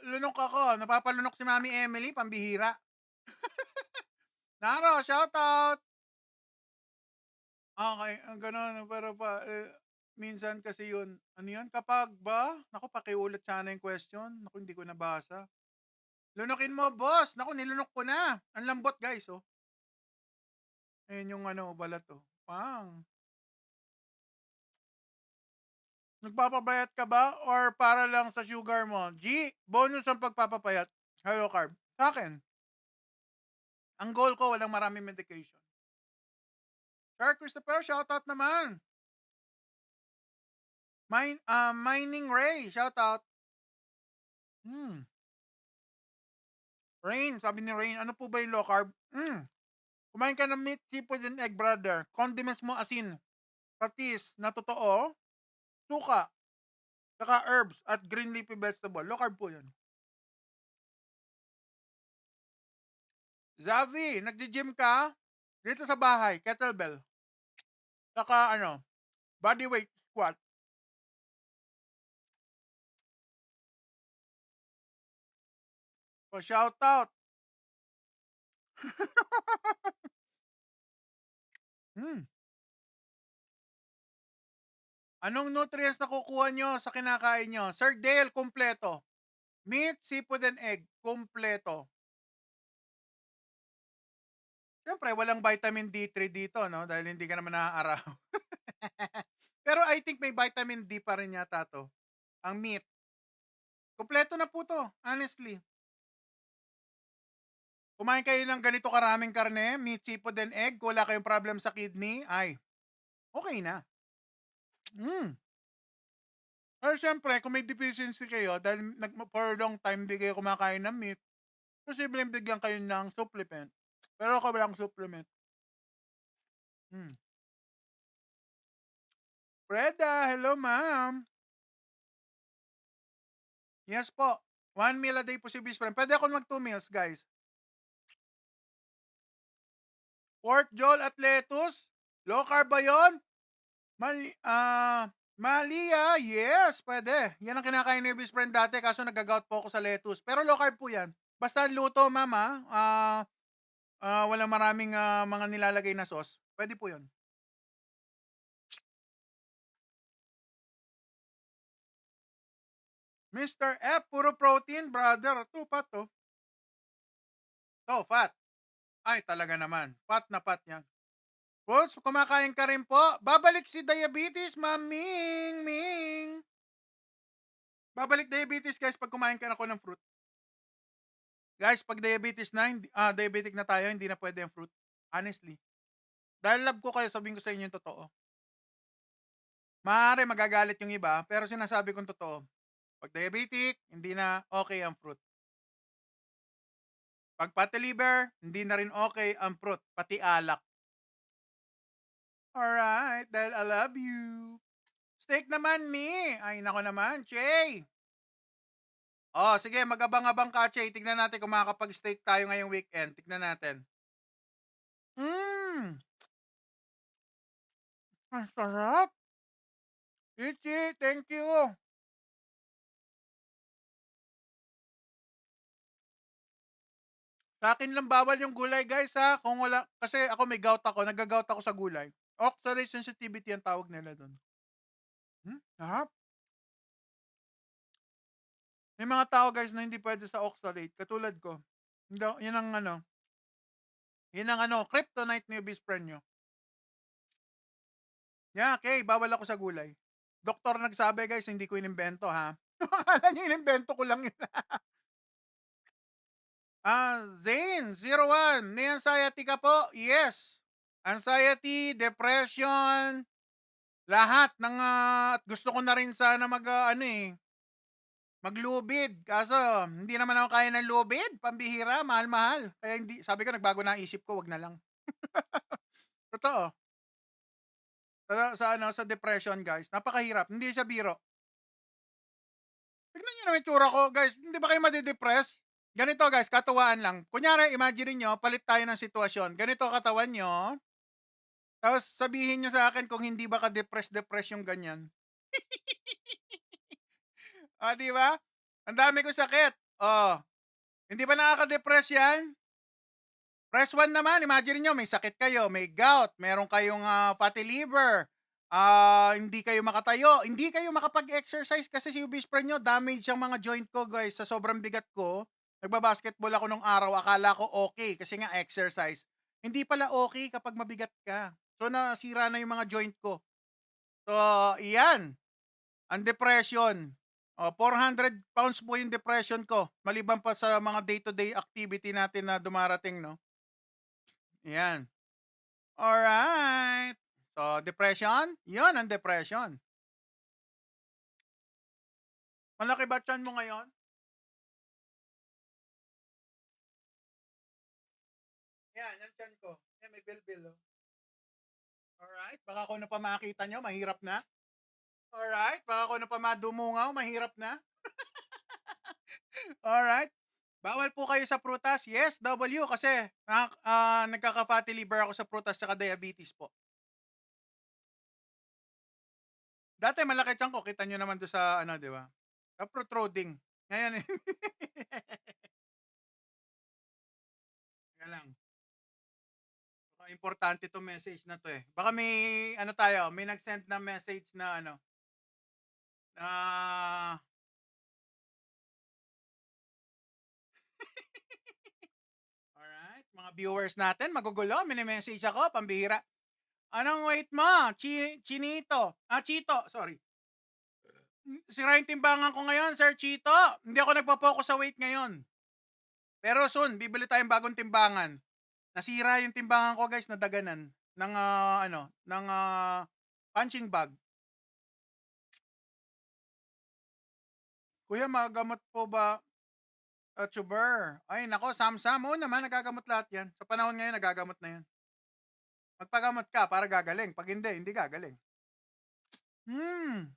Lunok ako. Napapalunok si Mami Emily, pambihira. Naro, shoutout. Okay, ang gano'n. Pero minsan kasi yun, ano yun? Kapag ba? Naku, pakiulit sana yung question. Naku, hindi ko nabasa. Lunukin mo, boss. Naku, nilunok ko na. Ang lambot, guys, oh. Ayun yung balat, oh. Pang. Nagpapapayat ka ba or para lang sa sugar mo? G, bonus ang pagpapapayat. Hello, carb. Sa akin, ang goal ko, walang maraming medication. Sir Christopher, shoutout naman. Mining Ray, shoutout. Rain, sabi ni Rain, ano po ba yung low carb? Kumain ka ng meat, seafood, and egg, brother. Condiments mo, asin, patis, na totoo, suka, saka herbs, at green leafy vegetable. Low carb po yan. Zavi, nagji-gym ka? Dito sa bahay, kettlebell. Saka body weight squat. Shout out. Anong nutrients na kukuha nyo sa kinakain nyo? Sir Dale, kumpleto. Meat, seafood, and egg, kumpleto. Siyempre, walang vitamin D3 dito, no? Dahil hindi ka naman naaaraw. Pero I think may vitamin D pa rin yata to. Ang meat. Kumpleto na po to, honestly. Kumain kayo ng ganito karaming karne, meat, seafood, and egg, wala kayong problem sa kidney, ay, okay na. Pero syempre, kung may deficiency kayo, dahil for long time hindi kayo kumakain ng meat, posibleng bigyan kayo ng supplement. Pero ako walang supplement. Freda, hello ma'am. Yes po. 1 meal a day po si Best Friend. Pwede ako mag 2 meals, guys. Pork, jol, at lettuce. Low carb ba yun? Malia, yes, pwede. Yan ang kinakain ni Best Friend dati, kaso nag-gout po ako sa lettuce. Pero low carb po yan. Basta luto, mama, walang maraming mga nilalagay na sauce. Pwede po yun. Mr. F, puro protein, brother. Tupat to. To, fat. Ay, talaga naman. Fat na fat yan. Fruits, kumakain ka rin po. Babalik si diabetes, maming, ming. Babalik diabetes, guys, pag kumain ka na ako ng fruit. Guys, pag diabetes na, diabetic na tayo, hindi na pwede ang fruit. Honestly. Dahil love ko kayo, sabihin ko sa inyo yung totoo. Maaari magagalit yung iba, pero sinasabi kong totoo. Pag diabetic, hindi na okay ang fruit. Pag fatty liver, hindi na rin okay ang fruit, pati alak. Alright, dahil I love you. Steak naman, me. Ay, nako naman, Che. Oh, sige, mag-abang-abang ka, Che. Tignan natin kung makakapag-steak tayo ngayong weekend. Tignan natin. Ang sarap. Ichi, thank you. Sa akin lang bawal yung gulay, guys, ha. Kung wala, kasi ako may gout ako, nag-gout ako sa gulay. Oxalate sensitivity ang tawag nila doon. Sarap. May mga tao, guys, na hindi pwede sa oxalate, katulad ko. Yun ang kryptonite ni best friend nyo. Yeah, okay, bawal ako sa gulay. Doktor nagsabi, guys, hindi ko inimbento, ha. Akala niyo inimbento ko lang yun. Zane, 01, may anxiety ka po? Yes. Anxiety, depression, lahat ng at gusto ko na rin sana maglubid. Kaso hindi naman ako kaya ng lubid, pambihira, mahal-mahal. Kaya hindi, sabi ko nagbago na isip ko, wag na lang. Totoo. Sa depression, guys, napakahirap. Hindi siya biro. Tignan niyo naman yung tsura ko, guys. Hindi ba kayo madidepress? Ganito, guys, katuwaan lang. Kunyari, imagine niyo, palit tayo ng sitwasyon. Ganito katawan niyo. Tapos sabihin niyo sa akin kung hindi ba ka-depress yung ganyan. Di ba? Ang dami ko sakit. Hindi ba nakaka-depress yan? Press 1 naman, imagine niyo may sakit kayo, may gout, meron kayong fatty liver, hindi kayo makatayo, hindi kayo makapag-exercise kasi si best friend niyo damage ang mga joint ko, guys, sa sobrang bigat ko. Nagba-basketball ako nung araw, akala ko okay kasi nga exercise. Hindi pala okay kapag mabigat ka. So nasira na yung mga joint ko. So, iyan, ang depression. 400 pounds po yung depression ko, maliban pa sa mga day-to-day activity natin na dumarating, no? Yan. Alright. So, depression? Yun ang depression. Malaki ba tiyan mo ngayon? Yan, yung tiyan ko. Yan, may bilbil. Oh. Alright. Baka kung ano pa makita nyo, mahirap na. Alright. Baka kung ano pa madumungaw, mahirap na. Alright. Bawal po kayo sa prutas. Yes, W, kasi nagkaka-fatty liver ako sa prutas tsaka diabetes po. Dati malaki tiyan ko, kita nyo naman doon sa ano, di ba? Sa protruding. Ngayon, kaya lang. Baka importante 'tong message na 'to, eh. Baka may ano tayo, may nag-send na message na ano, na alright, mga viewers natin magugulo, mini-message ako, pambihira. "Anong weight mo, Chinito? Chito, sorry. Sira yung timbangan ko ngayon, Sir Chito. Hindi ako nagpo-focus sa weight ngayon. Pero soon, bibili tayong bagong timbangan." Nasira yung timbangan ko, guys, nadaganan ng ano, ng punching bag. "Kuya, magagamot po ba tuber?" Ay nako, Sam-Sam, oo naman, nagagamot lahat 'yan. Sa panahon ngayon nagagamot na 'yan. Magpagamot ka para gagaling, 'pag hindi, hindi gagaling. Hmm,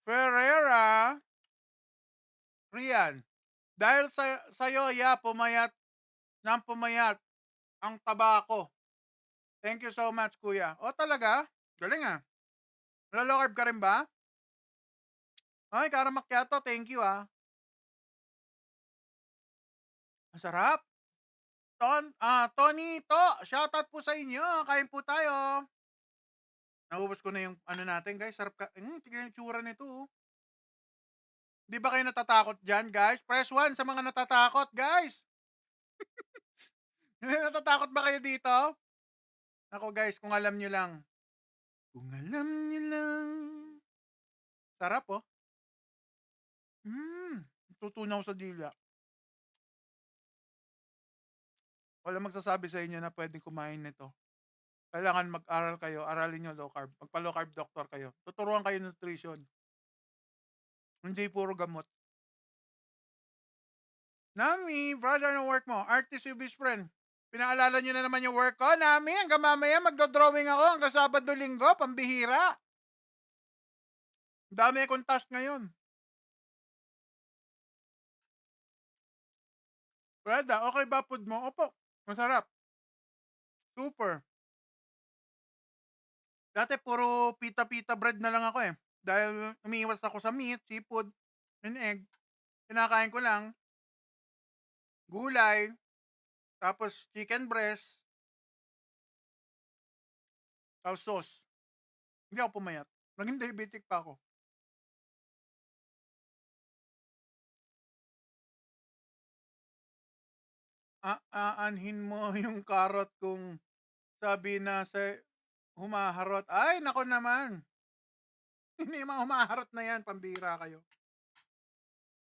Ferrera, Rian, dahil sa'yo, pumayat ng pumayat ang taba ko. Thank you so much, kuya. Oh, talaga? Galing, Naglo-low carb ka rin ba? Ay, Cara Macchiato, thank you, Masarap. Tony, shoutout po sa inyo. Kain po tayo. Naubos ko na yung ano natin, guys. Sarap ka. Tignan yung tsura nito, oh. Di ba kayo natatakot dyan, guys? Press 1 sa mga natatakot, guys. Natatakot ba kayo dito? Ako, guys, kung alam nyo lang. Kung alam nyo lang. Sarap, oh. Tutunaw sa dila. Wala magsasabi sa inyo na pwedeng kumain nito. Kailangan mag-aral kayo, aralin nyo low carb. Magpa-low carb doctor kayo. Tuturuan kayo ng nutrition. Hindi puro gamot. Nami, brother, ng work mo. Artist yung best friend. Pinaalala nyo na naman yung work ko. Nami, hanggang mamaya magdodrawing ako hanggang Sabado Linggo. Pambihira. Dami akong task ngayon. Brother, okay ba food mo? Opo, masarap. Super. Dati puro pita-pita bread na lang ako, eh. Dahil umiiwas ako sa meat, seafood, and egg. Kinakain ko lang gulay, tapos chicken breast, tapos sauce. Hindi ako pumayat. Naging diabetic pa ako. Aanhin mo yung carrot kung sabi na sa humaharot. Ay, nako naman. Hindi mga humaharot na yan, pambira kayo.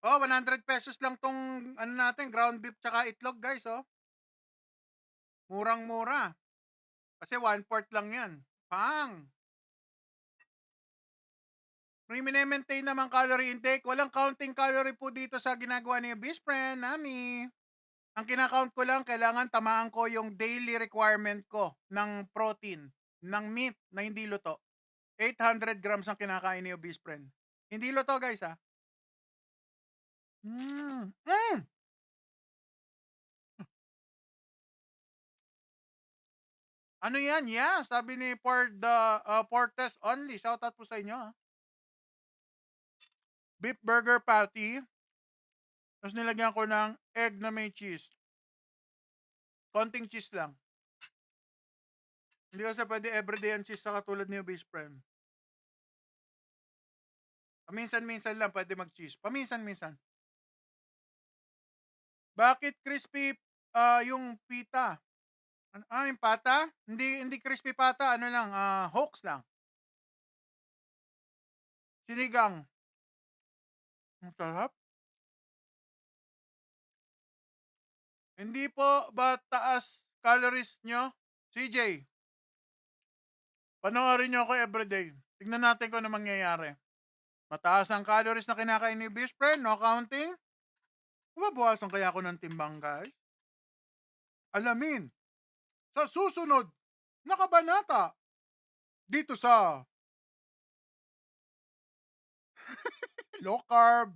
Oh, 100 pesos lang tong ano natin, ground beef tsaka itlog, guys, oh. Murang-mura. Kasi 1/4 lang yan. Pang! Mine-maintain naman calorie intake. Walang counting calorie po dito sa ginagawa ni best friend, Nami. Ang kina-count ko lang, kailangan tamaan ko yung daily requirement ko ng protein, ng meat na hindi luto. 800 grams ang kinakain ni obese friend. Hindi luto guys ah. Mm. Mm. Ano yan? Yeah, sabi ni for the for test only. Shoutout po sa inyo. Ah. Beef burger patty. Tapos nilagyan ko ng egg na may cheese. Konting cheese lang. Hindi kasi pwede everyday ang cheese sa katulad ni obese friend. Paminsan-minsan lang pwede mag-cheese. Paminsan-minsan. Bakit crispy yung pita? Yung pata? Hindi crispy pata, ano lang, hoax lang. Sinigang. Ang sarap. Hindi po ba taas calories nyo? CJ, panoorin nyo ako everyday. Tignan natin kung ano mangyayari. Mataas ang calories na kinakain ni best friend, no counting. Mababawasan kaya ako ng timbang, guys? Alamin sa susunod na kabanata dito sa low carb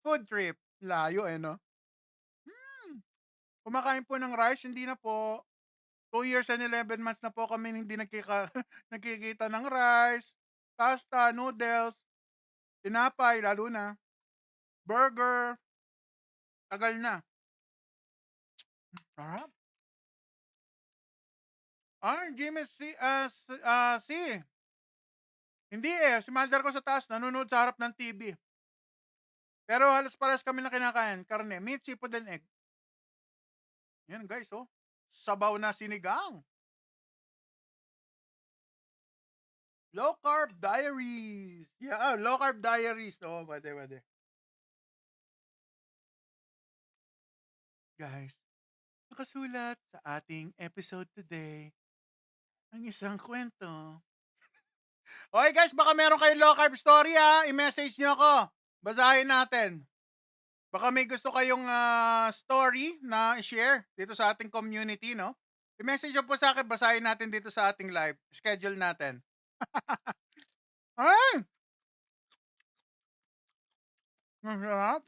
food trip. Layo no? Kumakain po ng rice, hindi na po. 2 years and 11 months na po kami hindi nagkikita ng rice, pasta, noodles, tinapay, lalo na, burger, tagal na. Sarap. Jimmy C. Hindi si mother ko sa taas, nanonood sa harap ng TV. Pero halos parehas kami na kinakain, karne, meat, seafood, and egg. Yan guys, oh. Sabaw na sinigang. Low carb diaries. Yeah, low carb diaries. Oh, pwede. Guys, nakasulat sa ating episode today ang isang kwento. Okay guys, baka meron kayong low carb story ha. I-message nyo ako. Basahin natin. Baka may gusto kayong story na i-share dito sa ating community, no? I-message nyo po sa akin. Basahin natin dito sa ating live. Schedule natin. Ay! Masarap.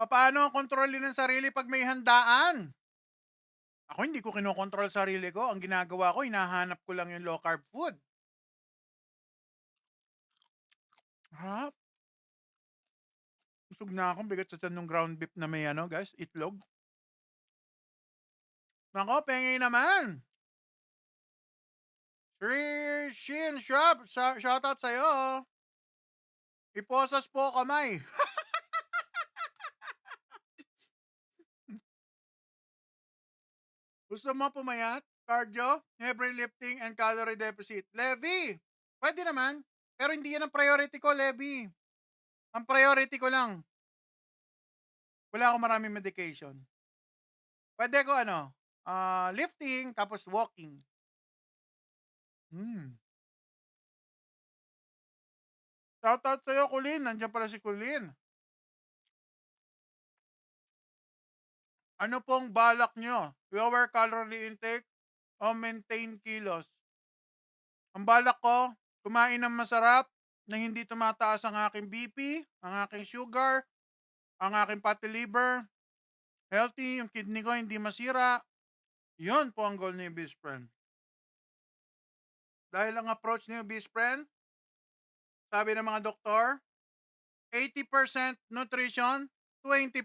Paano kontrolin ang sarili pag may handaan? Ako hindi ko kinokontrol sarili ko. Ang ginagawa ko, hinahanap ko lang yung low carb food. Harap. Busog na akong bigat sa tiyan ng ground beef na may guys, itlog. Nako, pengi naman. Shin Shop, shoutout sa'yo. Iposas po kamay. Gusto mo pumayat? Cardio, heavy lifting, and calorie deficit. Levi, pwede naman. Pero hindi yan ang priority ko, Levi. Ang priority ko lang, wala akong maraming medication. Pwede ko lifting, tapos walking. Shoutout sa'yo, Kulin. Nandiyan pala si Kulin. Ano pong balak nyo? Lower calorie intake o maintain kilos? Ang balak ko, kumain ng masarap na hindi tumataas ang aking BP, ang aking sugar, ang aking fatty liver, healthy, yung kidney ko hindi masira. Yun po ang goal ni Best Friend. Dahil ang approach ni Best Friend, sabi ng mga doktor, 80% nutrition, 20%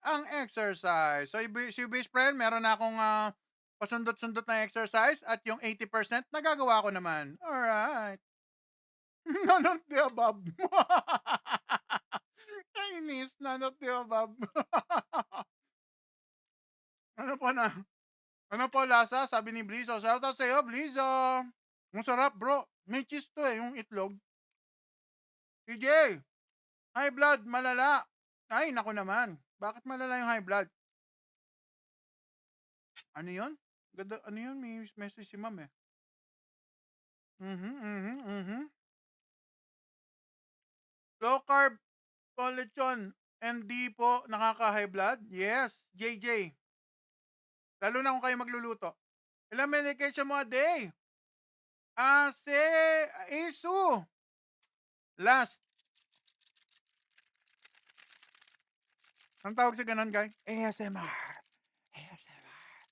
ang exercise. So, si Best Friend, meron na akong pasundot-sundot na exercise at yung 80% nagagawa ko naman. Alright. None of the above. Kainis, none of the above. Ano po lasa? Sabi ni Blizzo. Shoutout sa'yo, Blizzo. Ang sarap, bro. May cheese to yung itlog. TJ, high blood, malala. Ay, naku naman. Bakit malala yung high blood? Ano yun? Ganda, ano yun? May message si ma'am eh. Low carb, lechon, and di po nakaka-high blood? Yes, JJ. Lalo na kung kayo magluluto. Ilang medication mo a day? Si Isu. Last. Ang tawag sa ganun, guys? ASMR. ASMR.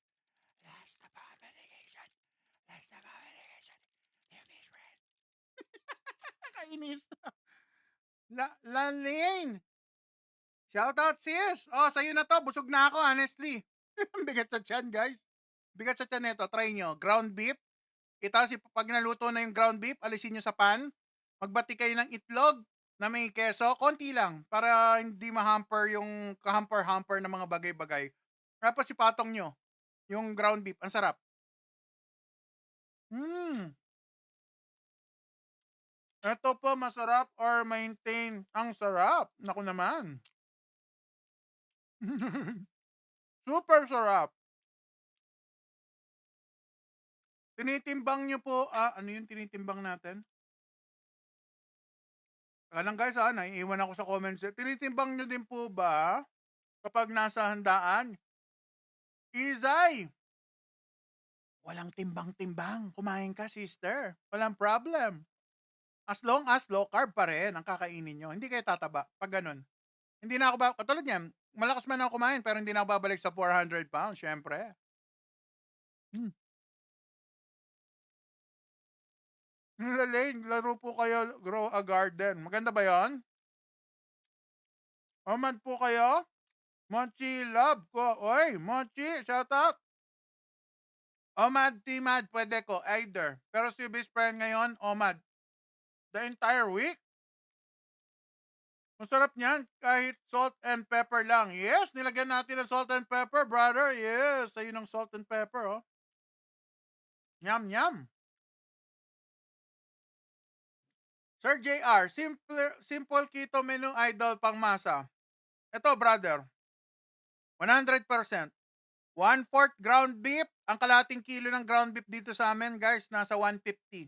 Last na ba medication? Last na ba medication? Give me friend. Kainis. Lane. Shout out sis. Oh, sa'yo na to. Busog na ako, honestly. Ang bigat sa tiyan, guys. Bigat sa tiyan nito. Try nyo. Ground beef. Tapos pag naluto na yung ground beef, alisin nyo sa pan. Magbati kayo ng itlog na may keso. Konti lang. Para hindi ma-hamper yung kahamper-hamper na mga bagay-bagay. Tapos ipatong nyo. Yung ground beef. Ang sarap. Ito po, masarap or maintain. Ang sarap. Naku naman. Super sarap. Tinitimbang nyo po, ano yung tinitimbang natin? Lang guys, naiiwan ako sa comments. Tinitimbang nyo din po ba kapag nasa handaan? Izay! Walang timbang-timbang. Kumain ka, sister. Walang problem. As long as low carb pa rin ang kakainin nyo. Hindi kayo tataba. Pag ganun. Hindi na ako katulad niyan, malakas man ako kumain pero hindi na ako babalik sa 400 pounds, syempre. Lane, laro po kayo Grow a Garden. Maganda ba yon? Omad po kayo? Mochi love ko. Oy, Mochi, shout out. Omad, Timad, pwede ko. Either. Pero si best friend ngayon, Omad. The entire week? Masarap niyan kahit salt and pepper lang. Yes, nilagyan natin ng salt and pepper, brother. Yes, ayun ang salt and pepper, oh. Yum, yum. Sir JR, simple keto menu idol pang masa. Ito, brother. 100%. 1/4 ground beef. Ang kalating kilo ng ground beef dito sa amin, guys, nasa 150.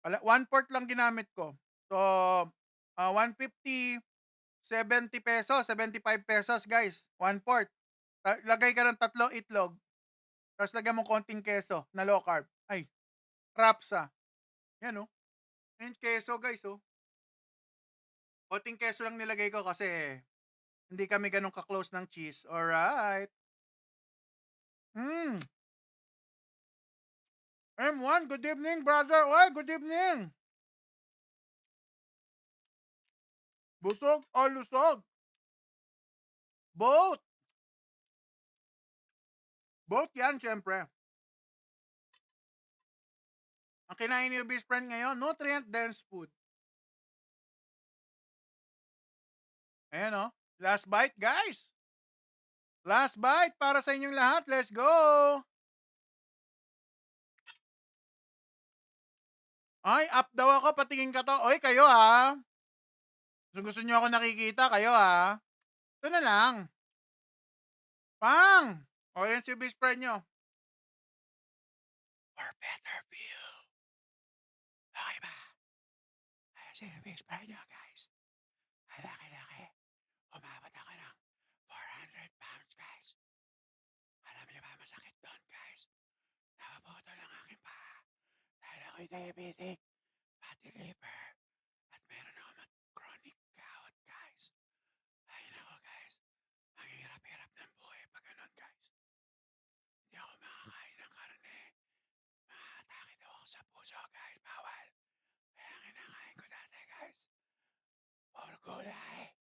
1/4 lang ginamit ko. So, 150, 70 pesos, 75 pesos, guys. 1/4. Lagay ka ng 3 itlog. Tapos lagyan mo konting keso na low carb. Ay, rapsa. Yan, oh. Yan, keso, guys, oh. Konting keso lang nilagay ko kasi hindi kami ganun ka-close ng cheese. Alright. M1, good evening, brother. Oy, good evening. Busog o lusog? Both. Both yan, syempre. Ang kinain ni best friend ngayon, nutrient-dense food. Ayan, oh. Last bite, guys. Last bite para sa inyong lahat. Let's go. Ay, up daw ako. Patingin ka to. Oy, kayo ha. Gusto nyo ako nakikita, kayo ha. Ito na lang. Pang! O, yan si best friend nyo. For better view. Okay ba? Ayan si best friend nyo, guys. Laki-laki. Umabot ako ng 400 pounds, guys. Alam niyo ba, masakit doon, guys. Napaputo lang aking paa. Dahil ako'y diabetic, fatty liver, at meron ako chronic gout, guys. Ay, nako, guys. Ang hirap-hirap ng buhay pag ganun, guys. Hindi ako makakain ng karne. Maatake daw ako sa puso, guys. Bawal. Kaya kinakain ko dati, guys. Puro gulay.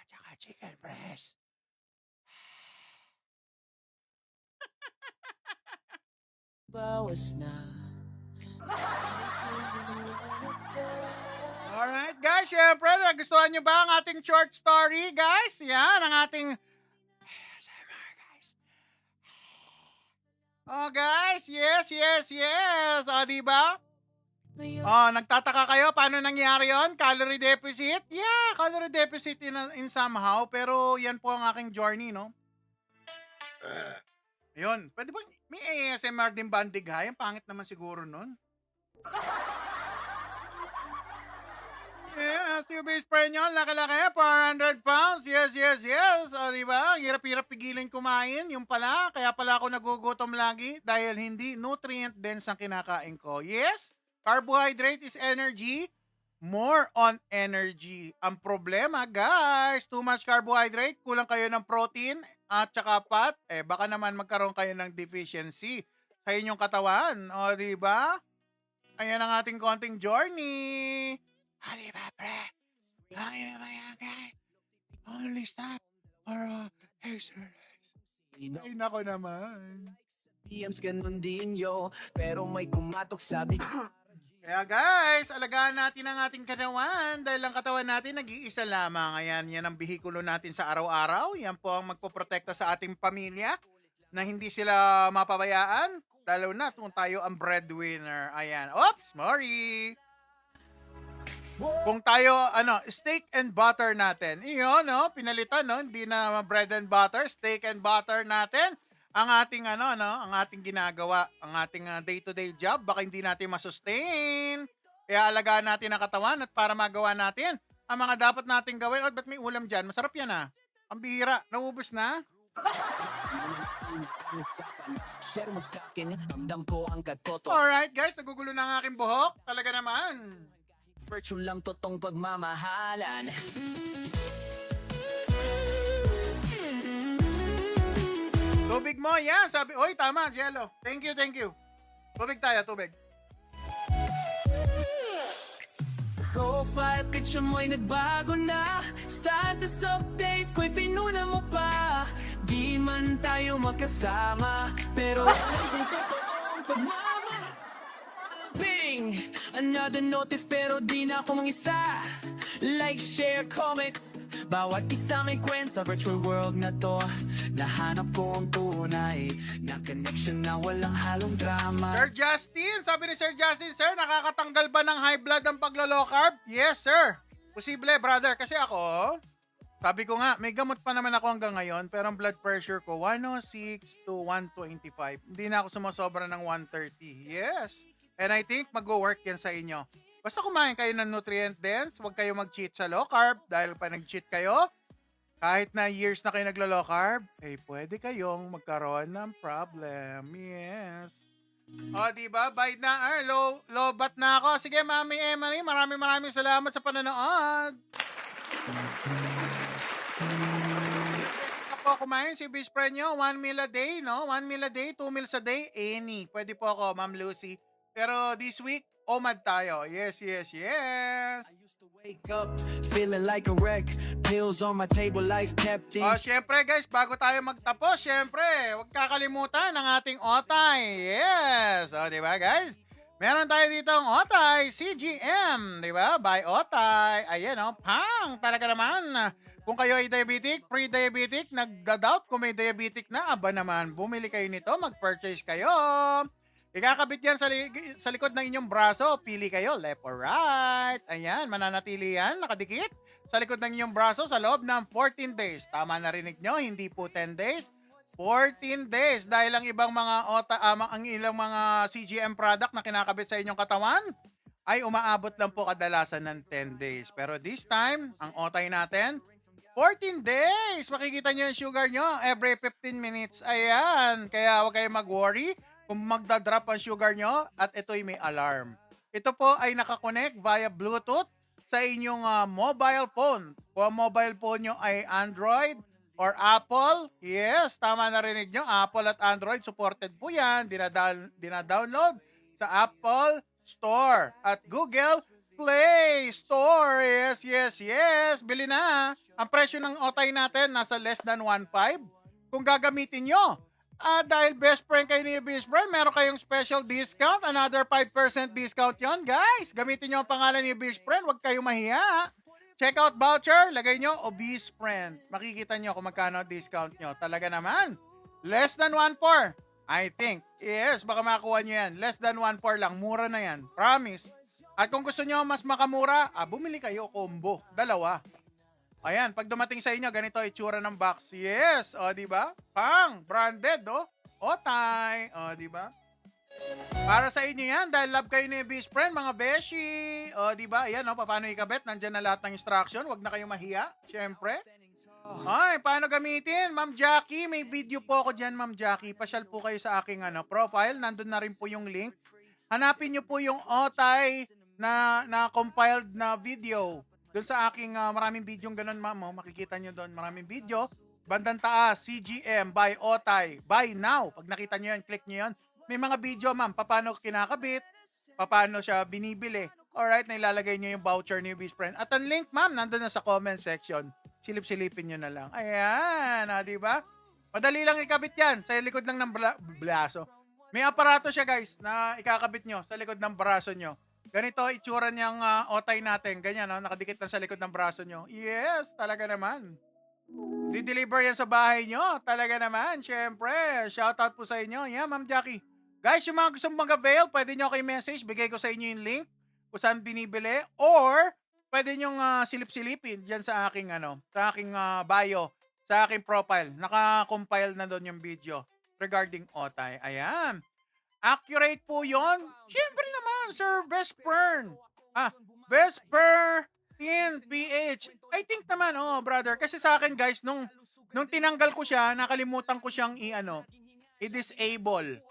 At saka chicken breast. Bawas na. Alright, guys. Syempre, nagustuhan nyo ba ang ating short story, guys? Yan, ang ating ASMR, guys. Oh, guys. Yes, yes, yes. O, diba? Oh, nagtataka kayo paano nangyari yon? Calorie deficit? Yeah, calorie deficit in somehow. Pero yan po ang aking journey, no? Ayun. Pwede ba may ASMR din bandig ha? Ang pangit naman siguro nun. Yes, yung base friend nyo, laki-laki, 400 pounds. Yes, yes, yes. O, di ba? Ang hirap-hirap pigilan kumain. Yung pala, kaya pala ako nagugutom lagi dahil hindi nutrient dense ang kinakain ko. Yes, carbohydrate is energy. More on energy. Ang problema, guys, too much carbohydrate, kulang kayo ng protein at saka fat, baka naman magkaroon kayo ng deficiency sa inyong katawan. O, di ba? Ayan ang ating konting journey. Di ba, pre? Kaya na ba yan, guys? Only stop for exercise. Ay, nako naman. DMs ganun din yo, pero may kumatok sabi. Kaya guys, alagaan natin ang ating katawan dahil ang katawan natin nag-iisa lamang. Ayan, yan ang bihikulo natin sa araw-araw. Yan po ang magpoprotekta sa ating pamilya na hindi sila mapabayaan. Lalo na kung tayo ang breadwinner. Ayan. Oops, Mori. Kung tayo, steak and butter natin. Iyon, no? Pinalitan, no? Hindi na bread and butter. Steak and butter natin. Ang ating, ang ating ginagawa. Ang ating day-to-day job. Baka hindi natin masustain. Kaya alagaan natin ang katawan at para magawa natin ang mga dapat nating gawin. Oh, ba't may ulam dyan? Masarap yan, ah. Ang bihira. Naubos na? Share mo sa akin, ramdam ko ang katoto. Alright, guys. Nagugulo na ang aking buhok. Talaga naman. Virtual lang totong pagmamahalan. Tubig mo, yan. Sabi, oy, tama, Jello. Thank you, thank you. Tubig tayo, tubig. Profile picture mo'y nagbago na. Status update ko'y pinuna mo pa. Di man tayo magkasama, pero kung totoong pagmama. Bing! Another notif pero di na ako mang-isa. Like, share, comment. Bawat isa may kwento sa virtual world na to. Nahanap ko ang tunay na connection na walang halong drama. Sir Justin, sabi ni Sir Justin, sir, nakakatanggal ba ng high blood ang paglo-low carb? Yes, sir. Posible, brother. Kasi ako, sabi ko nga, may gamot pa naman ako hanggang ngayon, pero ang blood pressure ko, 106 to 125. Hindi na ako sumasobra ng 130. Yes. And I think mag-work yan sa inyo. Basta kumain kayo ng nutrient dense, huwag kayo mag-cheat sa low carb dahil pa nag-cheat kayo, kahit na years na kayo naglo-low carb, pwede kayong magkaroon ng problem. Yes. O, diba? Bye na. Low bat na ako. Sige, Mami Emily, maraming salamat sa panonood. Ilang beses na po kumain si best friend nyo? 1 meal a day, no? 1 meal a day, 2 meals a day, any. Pwede po ako, Ma'am Lucy. Pero this week, OMAD tayo. Yes, yes, yes. I used to wake up feeling like a wreck. Pills on my table, life kept in. Syempre guys, bago tayo magtapos, syempre, huwag kakalimutan ang ating otay. Yes. Di ba guys? Meron tayo dito ang otay, CGM. Di ba? By otay. Ayan, pang. Talaga naman. Kung kayo ay diabetic, pre-diabetic, nagda-doubt kung may diabetic na, aba naman, bumili kayo nito, mag-purchase kayo. Ikakabit yan sa likod ng inyong braso. Pili kayo, left or right. Ayan, mananatili yan, nakadikit sa likod ng inyong braso sa loob ng 14 days. Tama narinig nyo, hindi po 10 days. 14 days. Dahil ang ibang mga ang ilang mga CGM product na kinakabit sa inyong katawan ay umaabot lang po kadalasan ng 10 days. Pero this time, ang otay natin, 14 days. Makikita nyo yung sugar nyo every 15 minutes. Ayan. Kaya huwag kayong mag-worry kung magdadrop ang sugar nyo at ito'y may alarm. Ito po ay nakakonect via Bluetooth sa inyong mobile phone. Kung ang mobile phone nyo ay Android or Apple, yes, tama narinig nyo, Apple at Android supported po yan. Dina-download sa Apple Store at Google Play Store. Yes, yes, yes. Bili na. Ang presyo ng otay natin nasa less than 1.5. Kung gagamitin nyo, dahil best friend kayo ni best friend, meron kayong special discount. Another 5% discount yon, guys. Gamitin nyo ang pangalan ni best friend. Huwag kayong mahiya. Checkout voucher, lagay nyo obese friend. Makikita nyo kung magkano discount nyo. Talaga naman. Less than 1.4. I think. Yes, baka makakuha nyo yan. Less than 1.4 lang. Mura na yan. Promise. At kung gusto nyo mas makamura, bumili kayo combo. Dalawa. Ayan, pag dumating sa inyo, ganito itsura ng box. Yes, di ba? Pang, branded, Otay, di ba? Para sa inyo yan, dahil love kayo ni best friend, mga beshi. O, di ba? Ayan, o, paano ikabit? Nandyan na lahat ng instruction. Huwag na kayong mahiya, syempre. Ay, paano gamitin? Ma'am Jackie, may video po ako dyan, Ma'am Jackie. Pasyal po kayo sa aking profile. Nandun na rin po yung link. Hanapin nyo po yung OTAY na compiled na video. Doon sa aking maraming video ganun, ma'am. Oh, makikita nyo doon, maraming video. Bandang taas, CGM by OTAY. Buy now. Pag nakita nyo yan, click nyo yan. May mga video, ma'am, paano kinakabit, paano siya binibili. Alright, nailalagay nyo yung voucher ni best friend. At ang link, ma'am, nandun na sa comment section. Silip-silipin nyo na lang. Ayan, di ba? Madali lang ikabit yan. Sa likod lang ng braso. May aparato siya, guys, na ikakabit nyo sa likod ng braso nyo. Ganito, itsura niyang OTAY natin. Ganyan, no? Nakadikit lang sa likod ng braso nyo. Yes, talaga naman. Di-deliver yan sa bahay nyo. Talaga naman, syempre. Shoutout po sa inyo. Yeah, Ma'am Jackie. Guys, yung mga gustong mag-avail, pwede nyo kayo message. Bigay ko sa inyo yung link kung saan binibili. Or, pwede nyo silip-silipin dyan sa aking, sa aking bio, sa aking profile. Naka-compile na doon yung video regarding OTAY. Ayan. Accurate po yon. Siyempre naman, Sir Vesper. Vesper PH. I think naman, brother. Kasi sa akin, guys, nung tinanggal ko siya, nakalimutan ko siyang i-disable.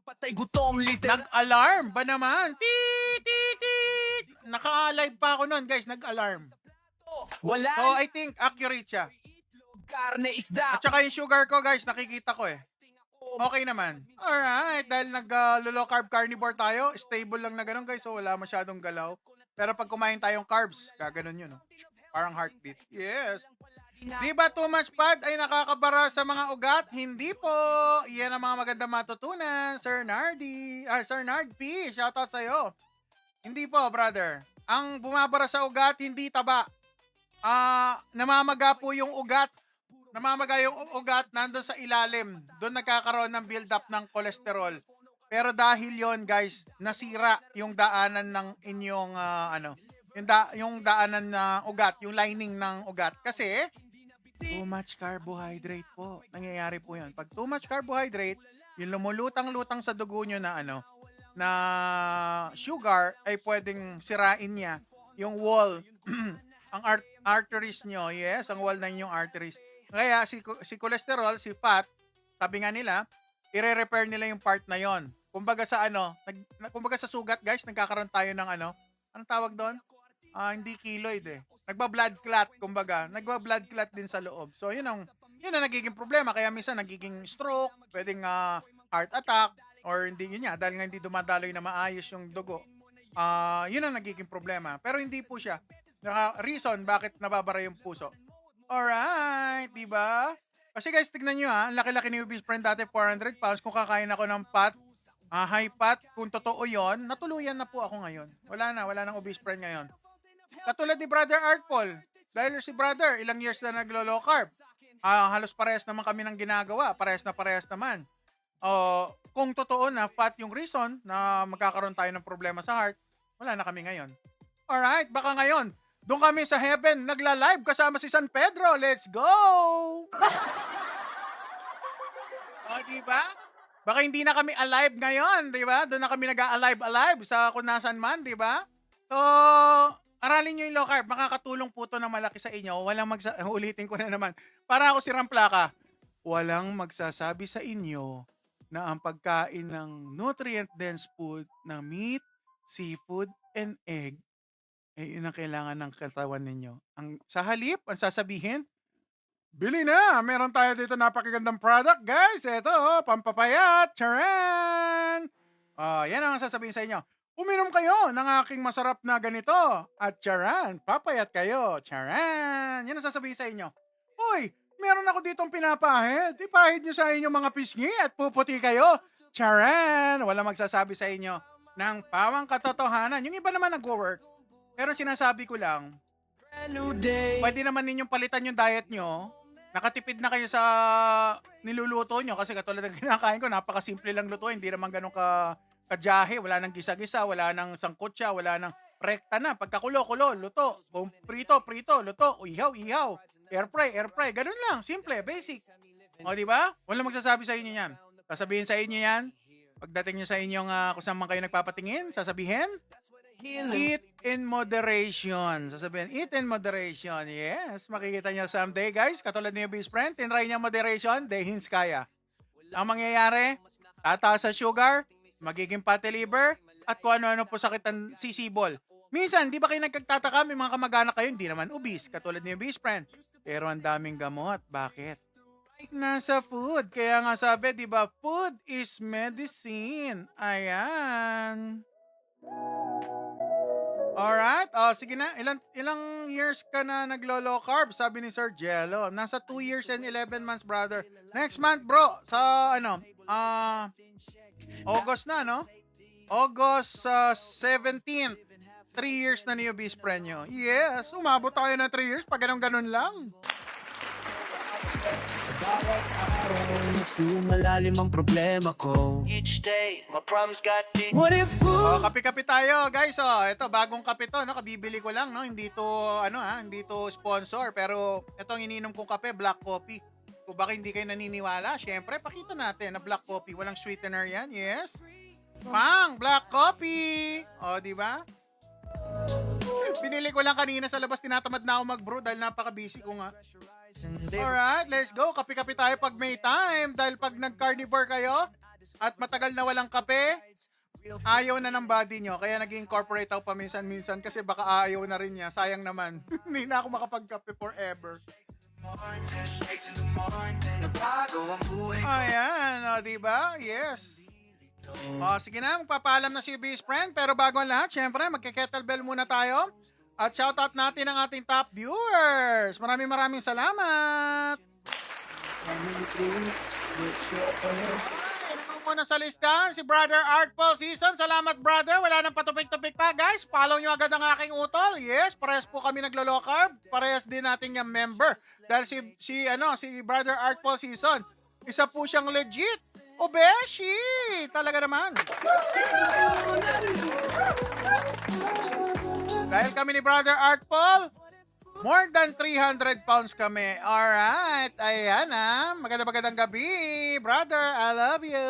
Patay gutom, literal. Nag-alarm ba naman? Naka-live pa ako nun, guys. Nag-alarm. Wala. So, I think accurate siya. Karne, isda. At saka yung sugar ko, guys, nakikita ko eh. Okay naman. Alright, dahil nag-low carb carnivore tayo, stable lang na ganun, guys. So, wala masyadong galaw. Pero pag kumain tayong carbs, gaganon yun, no? Parang heartbeat. Yes. Di ba too much fat ay nakakabara sa mga ugat? Hindi po. Iyan ang mga magandang matutunan. Sir Nardi. Sir Nard P. Shoutout sa'yo. Hindi po, brother. Ang bumabara sa ugat, hindi taba. Namamaga po yung ugat. Namamaga yung ugat nandun sa ilalim. Doon nagkakaroon ng build-up ng kolesterol. Pero dahil yon, guys, nasira yung daanan ng inyong yung daanan na ugat, yung lining ng ugat. Kasi too much carbohydrate po. Nangyayari po 'yon. Pag too much carbohydrate, yung lumulutang-lutang sa dugo nyo na sugar ay pwedeng sirain niya yung wall, ang arteries nyo. Yes, ang wall ng inyong arteries. Kaya si cholesterol, si fat, sabi nga nila, i-repair nila yung part na 'yon. Kumbaga sa kumbaga sa sugat, guys, nagkakaroon tayo ng anong tawag doon? Hindi keloid eh. Nagba-blood clot, kumbaga. Nagba-blood clot din sa loob. So, yun ang nagiging problema. Kaya minsan nagiging stroke, pwedeng heart attack, or hindi yun dahil nga hindi dumadaloy na maayos yung dugo. Yun ang nagiging problema. Pero hindi po siya. Reason bakit nababara yung puso. Alright, di ba? Kasi guys, tignan nyo ang laki-laki ni Ubis Friend dati, 400 pounds. Kung kakain ako ng high fat, kung totoo yon, natuluyan na po ako ngayon. Wala nang Ubis Friend ngayon. Katulad ni Brother Art Paul. Dahil si Brother, ilang years na naglo-low carb. Halos parehas naman kami ng ginagawa. Parehas naman. Kung totoo na fat yung reason na magkakaroon tayo ng problema sa heart, wala na kami ngayon. Alright, baka ngayon, doon kami sa heaven, nagla-live kasama si San Pedro. Let's go! Diba? Baka hindi na kami alive ngayon, diba? Doon na kami nag-alive sa kung nasan man, diba? So, aralin nyo yung low carb. Makakatulong po ito na malaki sa inyo. Ulitin ko na naman. Para ako si Ramplaka. Walang magsasabi sa inyo na ang pagkain ng nutrient-dense food na meat, seafood, and egg ay yun ang kailangan ng katawan ninyo. Sa halip, ang sasabihin, bili na! Meron tayo dito napakagandang product, guys. Ito, pampapayat. Charan! Yan ang sasabihin sa inyo. Uminom kayo ng aking masarap na ganito. At charan, papayat kayo. Charan! Yan ang sasabihin sa inyo. Uy, meron ako ditong pinapahid. Ipahid nyo sa inyong mga pisngi at puputi kayo. Charan! Wala magsasabi sa inyo ng pawang katotohanan. Yung iba naman nag-work. Pero sinasabi ko lang, pwede naman ninyong palitan yung diet nyo. Nakatipid na kayo sa niluluto nyo. Kasi katulad ng kinakain ko, napakasimple lang luto. Hindi naman ganun kajahe. Wala nang gisa-gisa, wala nang sangkutsa, wala nang rekta na. Pagkakulo-kulo, luto. Kung prito, luto. Ihaw. Air fry. Ganun lang. Simple, basic. O, di ba? Wala magsasabi sa inyo yan. Sasabihin sa inyo yan, Pagdating nyo sa inyong kung saan man kayo nagpapatingin, sasabihin, eat in moderation. Sasabihin, eat in moderation. Yes, makikita nyo someday, guys. Katulad ni Best Friend, tinry niya moderation, dehins kaya. Ang mangyayari, tataas sa sugar, magiging fatty liver, at kung ano-ano po sakit ang sisibol. Minsan, di ba kayo nagkagtataka, may mga kamag-anak kayo, hindi naman obese, katulad ni Best Friend. Pero ang daming gamot. Bakit? Nasa food. Kaya nga sabi, di ba, food is medicine. Ayan. Alright. Sige na. Ilang years ka na naglo-low carb? Sabi ni Sir Jello. Nasa 2 years and 11 months, brother. Next month, bro. Sa, August na, no? August 17th. 3 years na ni Obese Friend nyo. Yes. Umabot tayo na 3 years. Pag ganun lang. Sa bawat araw, mas lumalalim ang problema ko. Each day, my problems got big. What if Kape-kape tayo, guys. Ito bagong kape to, no? Kabibili ko lang, no? Hindi to hindi to sponsor, pero ito ang ininom kong kape, black coffee. Kung baka hindi kayo naniniwala, syempre pakita natin na black coffee, walang sweetener 'yan. Yes. Black coffee. Di ba? Binili ko lang kanina sa labas, tinatamad na ako mag-brew dahil napaka-busy ko nga. Alright, let's go. Kape-kape tayo pag may time. Dahil pag nag-carnivore kayo at matagal na walang kape, ayaw na ng body nyo. Kaya nag-incorporate ako paminsan-minsan kasi baka ayaw na rin niya. Sayang naman. Hindi na ako makapagkape forever. Ayan, diba? Yes. Sige na, magpapaalam na si Best Friend. Pero bago ang lahat, syempre, magke-kettlebell muna tayo. At shoutout natin ang ating top viewers. Maraming salamat. Muna sa listahan, si Brother Artful Season. Salamat, brother. Wala nang patupik-tupik pa, guys. Follow nyo agad ang aking utol. Yes, parehas po kami naglo-low carb. Parehas din natin yung member. Dahil si Brother Artful Season, isa po siyang legit Obeshi. Talaga naman. Dahil kami ni Brother Artful, more than 300 pounds kami. Alright. Ayan magandang gabi. Brother, I love you.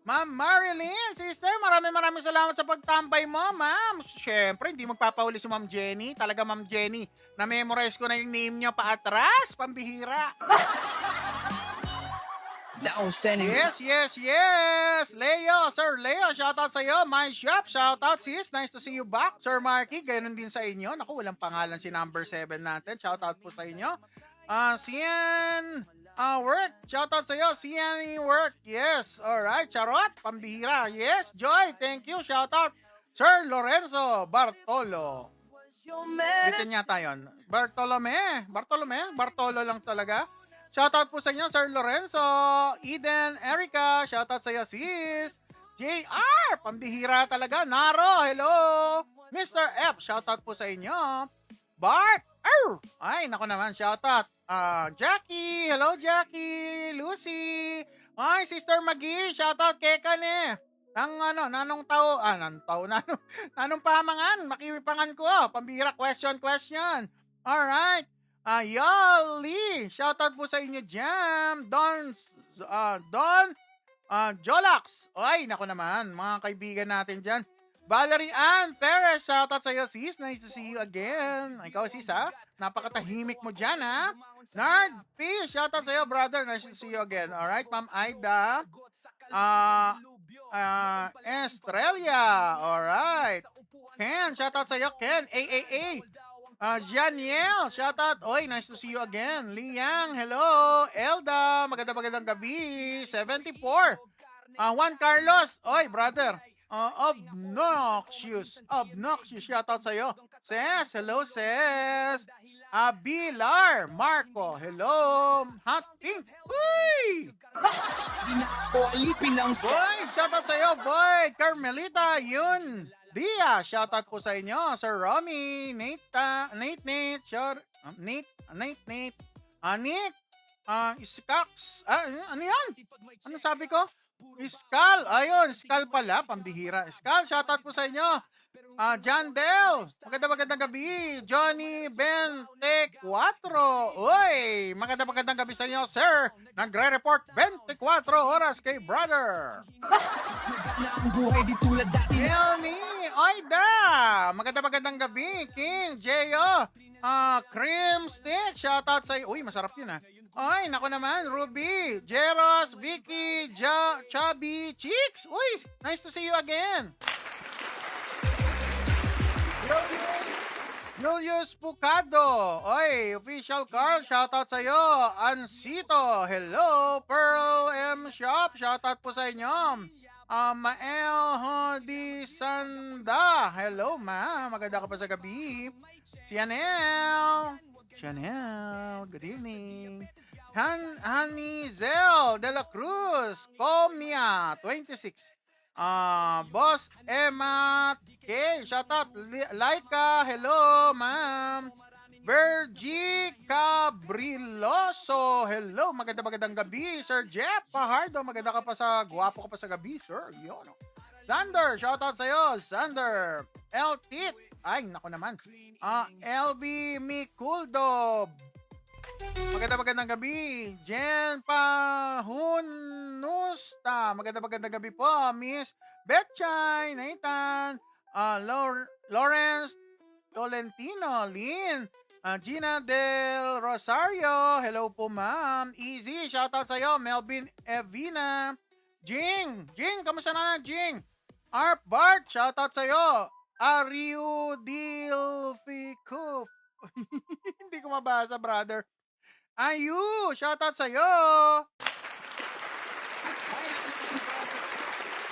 Ma'am Marilyn, sister, maraming salamat sa pagtambay mo, ma'am. Siyempre, hindi magpapahuli si Ma'am Jenny. Talaga, Ma'am Jenny, na-memorize ko na yung name niyo paatras. Pambihira. Yes. Leo, Sir Leo, shoutout sa iyo. My shop, shoutout sis. Nice to see you back. Sir Marky, ganoon din sa inyo. Naku, walang pangalan si number 7 natin. Shoutout po sa inyo. Sian Work, shoutout sa iyo. Sian Work, yes. Alright, Charot, pambihira. Yes, Joy, thank you. Shoutout. Sir Lorenzo Bartolo. Bitin yata yun. Bartolo lang talaga. Shoutout po sa inyo, Sir Lorenzo, Eden, Erica, shoutout sa iyo, sis. JR, pambihira talaga. Naro, hello. Mr. F, shoutout po sa inyo. Bart, ay, nako naman, shoutout. Jackie, hello Jackie. Lucy, ay, Sister Maggie, shoutout kay Kane. Nanong pamangan, makiwipangan ko, pambihira, question. Alright. Yali, shoutout po sa inyo dyan. Don Jolax. Ay, nako naman, mga kaibigan natin dyan. Valerie Ann Perez, shoutout sa iyo, sis. Nice to see you again. Ikaw, sis, napakatahimik mo dyan, Nard P, shoutout sa iyo, brother. Nice to see you again. Alright, Ma'am Aida. Estrella. Alright. Ken, shoutout sa iyo, Ken. AAA. Janiel, shoutout. Oy, nice to see you again. Liang, hello. Elda, magandang gabi. 74. Juan Carlos, oy, brother. Obnoxious, shoutout sa'yo. Ses, hello, Ses. Bilar, Marco, hello. Hot Pink, uy! Boy, shoutout sa'yo, boy. Carmelita, yun. Dia, shoutout po sa inyo. Sir Romy, Nate, Iskax. Ano yan? Ano sabi ko? Iskal, ayun, Iskal pala, pambihira. Iskal, shoutout po sa inyo. John Del, magandang gabi. Johnny 24. Uy, magandang gabi sa inyo, sir. Nagre-report 24 oras kay brother. Elmi Oida, magandang gabi. King Jeyo, Cream Stick, shoutout sa iyo. Uy, masarap yun Ay, nako naman, Ruby, Jeros, Vicky, Chubby, Cheeks. Uy, nice to see you again. Julius Pucado. Oy, official Carl, shoutout sa iyo. Ansito, hello. Pearl M Shop, shoutout po sa inyo. Mael Hodi Sanda, hello ma, maganda ka pa sa gabi. Chanel, good evening. Honey Zel de la Cruz, Comia 26. Boss Emma K, shoutout. Laika, hello ma'am. Virgie Cabriloso, hello, magandang gabi. Sir Jeff Pahardo, maganda ka pa sa, guwapo ka pa sa gabi, sir. Yun. Sander, shoutout sa'yo. Sander. L. Tit, ay, naku naman. LB Mikuldo, magandang gabi. Jen Pahunusta, magandang gabi po. Miss Betchay, Nathan, Lawrence Tolentino, Lynn, Gina Del Rosario, hello po ma'am. Easy, shoutout sa'yo. Melvin Evina, Jing, kamusta na Jing? Arp Bart, shoutout sa'yo. Ariu Dilficuf, hindi ko mabasa brother. Ayu, shoutout sa'yo.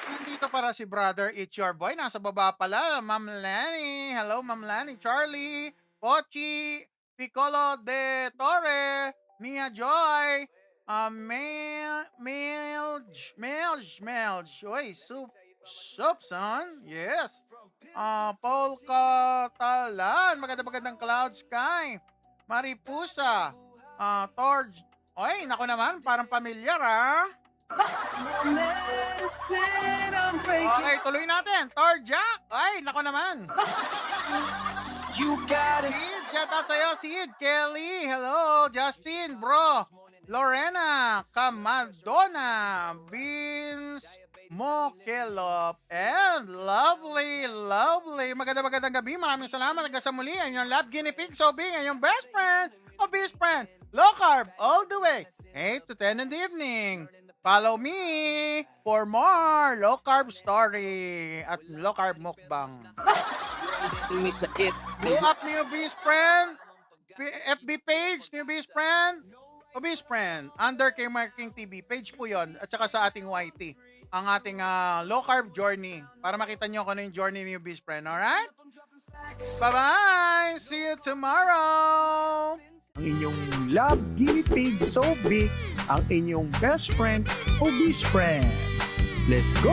Nandito para si brother, it's your boy. Nasa baba pala, Ma'am Lani. Hello, Ma'am Lani. Charlie, Pochi, Piccolo de Torre, Mia Joy, Melj. Uy, Soupson, yes. Paul Catalan, magandang Cloud Sky. Maripusa, Torj. Oy, nako naman, parang pamilyar Okay, tuloy natin. Torjak. Ay, nako naman. You got it. Sid, shoutout sa'yo, Sid. Kelly, hello. Justin, bro. Lorena, Camadonna, Vince Mokelop, and lovely. Magandang gabi. Maraming salamat. Hanggang sa muli. Ang inyong lab guinea pig, Sobing, ang inyong best friend, low carb, all the way, 8 to 10 in the evening. Follow me for more low carb story at low carb mukbang. Blow up Newbies Friend, FB page, Newbies Friend, Obese Friend, under kay Marking TV, page po yon, at saka sa ating YT, ang ating low carb journey, para makita nyo kung ano yung journey ni Obese Friend, alright? Bye-bye! See you tomorrow! Ang inyong love guinea pig so big, ang inyong best friend, obese friend. Let's go!